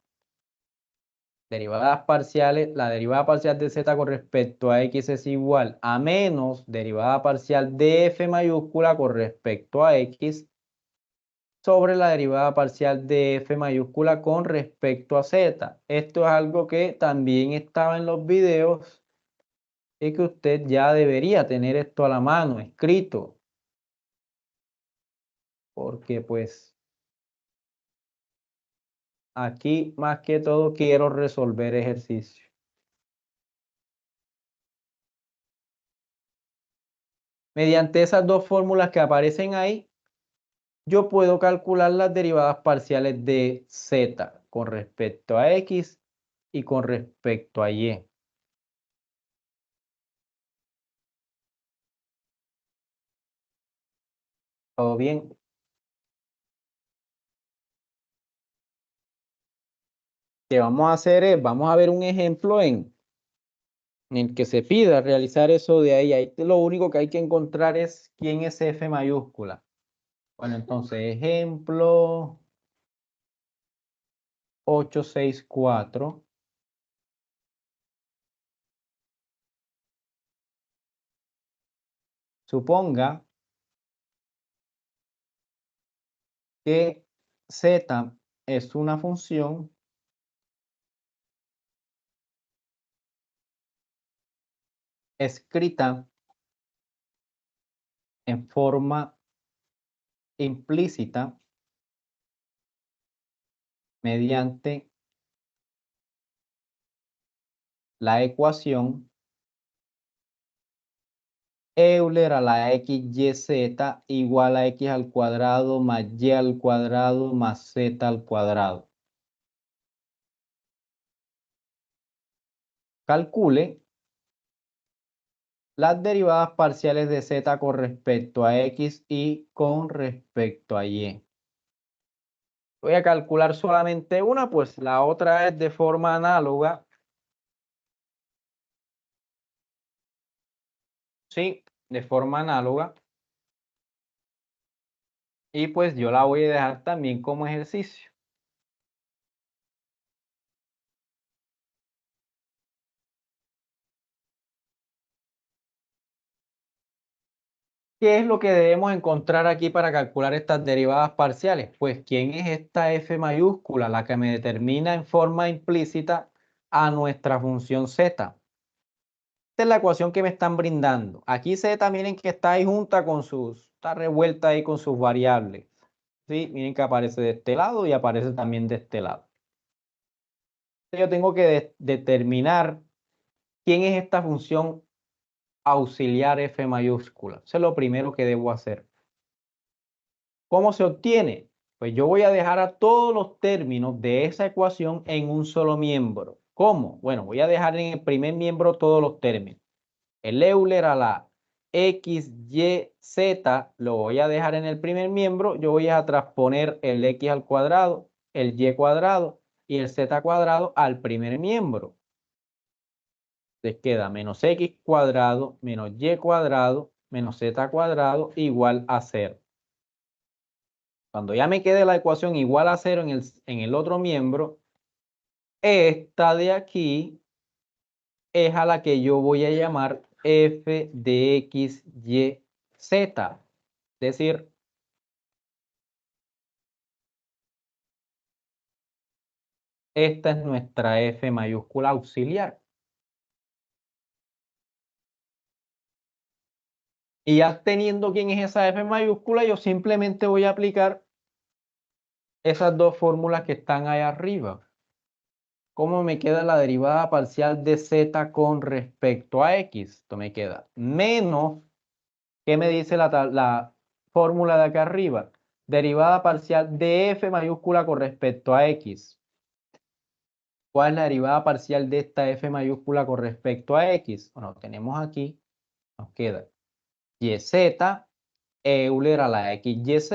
derivadas parciales, la derivada parcial de z con respecto a x es igual a menos derivada parcial de f mayúscula con respecto a x sobre la derivada parcial de f mayúscula con respecto a z. Esto es algo que también estaba en los videos y que usted ya debería tener esto a la mano, escrito. Porque pues aquí más que todo quiero resolver ejercicio. Mediante esas dos fórmulas que aparecen ahí, yo puedo calcular las derivadas parciales de z con respecto a x y con respecto a y. ¿Todo bien? Lo que vamos a hacer es, vamos a ver un ejemplo en el que se pida realizar eso de ahí. Ahí lo único que hay que encontrar es quién es f mayúscula. Bueno, entonces, ejemplo 864. Suponga que z es una función escrita en forma implícita mediante la ecuación Euler a la xyz igual a x al cuadrado más y al cuadrado más z al cuadrado. Calcule las derivadas parciales de z con respecto a x y con respecto a y. Voy a calcular solamente una, pues la otra es de forma análoga. Sí, de forma análoga. Y pues yo la voy a dejar también como ejercicio. ¿Qué es lo que debemos encontrar aquí para calcular estas derivadas parciales? Pues, ¿quién es esta f mayúscula? La que me determina en forma implícita a nuestra función z. Esta es la ecuación que me están brindando. Aquí z, miren que está ahí junta con está revuelta ahí con sus variables. ¿Sí? Miren que aparece de este lado y aparece también de este lado. Yo tengo que determinar quién es esta función auxiliar f mayúscula. Eso es lo primero que debo hacer. ¿Cómo se obtiene? Pues yo voy a dejar a todos los términos de esa ecuación en un solo miembro. ¿Cómo? Bueno, voy a dejar en el primer miembro todos los términos. El Euler a la x, y, z lo voy a dejar en el primer miembro. Yo voy a transponer el x al cuadrado, el y cuadrado y el z cuadrado al primer miembro. Les queda menos x cuadrado menos y cuadrado menos z cuadrado igual a 0. Cuando ya me quede la ecuación igual a 0 en el otro miembro, esta de aquí es a la que yo voy a llamar f de x, y, z. Es decir, esta es nuestra f mayúscula auxiliar. Y ya teniendo quién es esa f mayúscula, yo simplemente voy a aplicar esas dos fórmulas que están ahí arriba. ¿Cómo me queda la derivada parcial de z con respecto a x? Esto me queda menos, ¿qué me dice la fórmula de acá arriba? Derivada parcial de f mayúscula con respecto a x. ¿Cuál es la derivada parcial de esta f mayúscula con respecto a x? Bueno, tenemos aquí, nos queda yz, Euler a la xyz,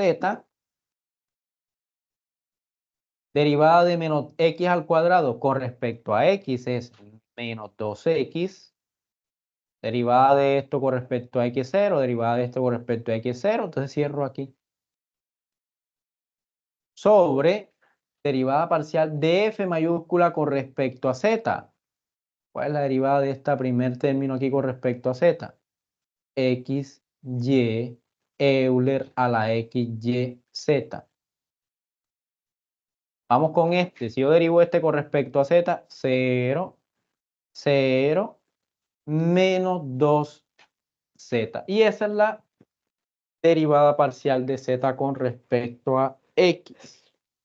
derivada de menos x al cuadrado con respecto a x es menos 2x. Derivada de esto con respecto a x0, derivada de esto con respecto a x0. Entonces cierro aquí. Sobre derivada parcial de f mayúscula con respecto a z. ¿Cuál es la derivada de este primer término aquí con respecto a z? X, Y, Euler a la X, Y, Z. Vamos con este. Si yo derivo este con respecto a Z, 0, 0, menos 2Z. Y esa es la derivada parcial de Z con respecto a X.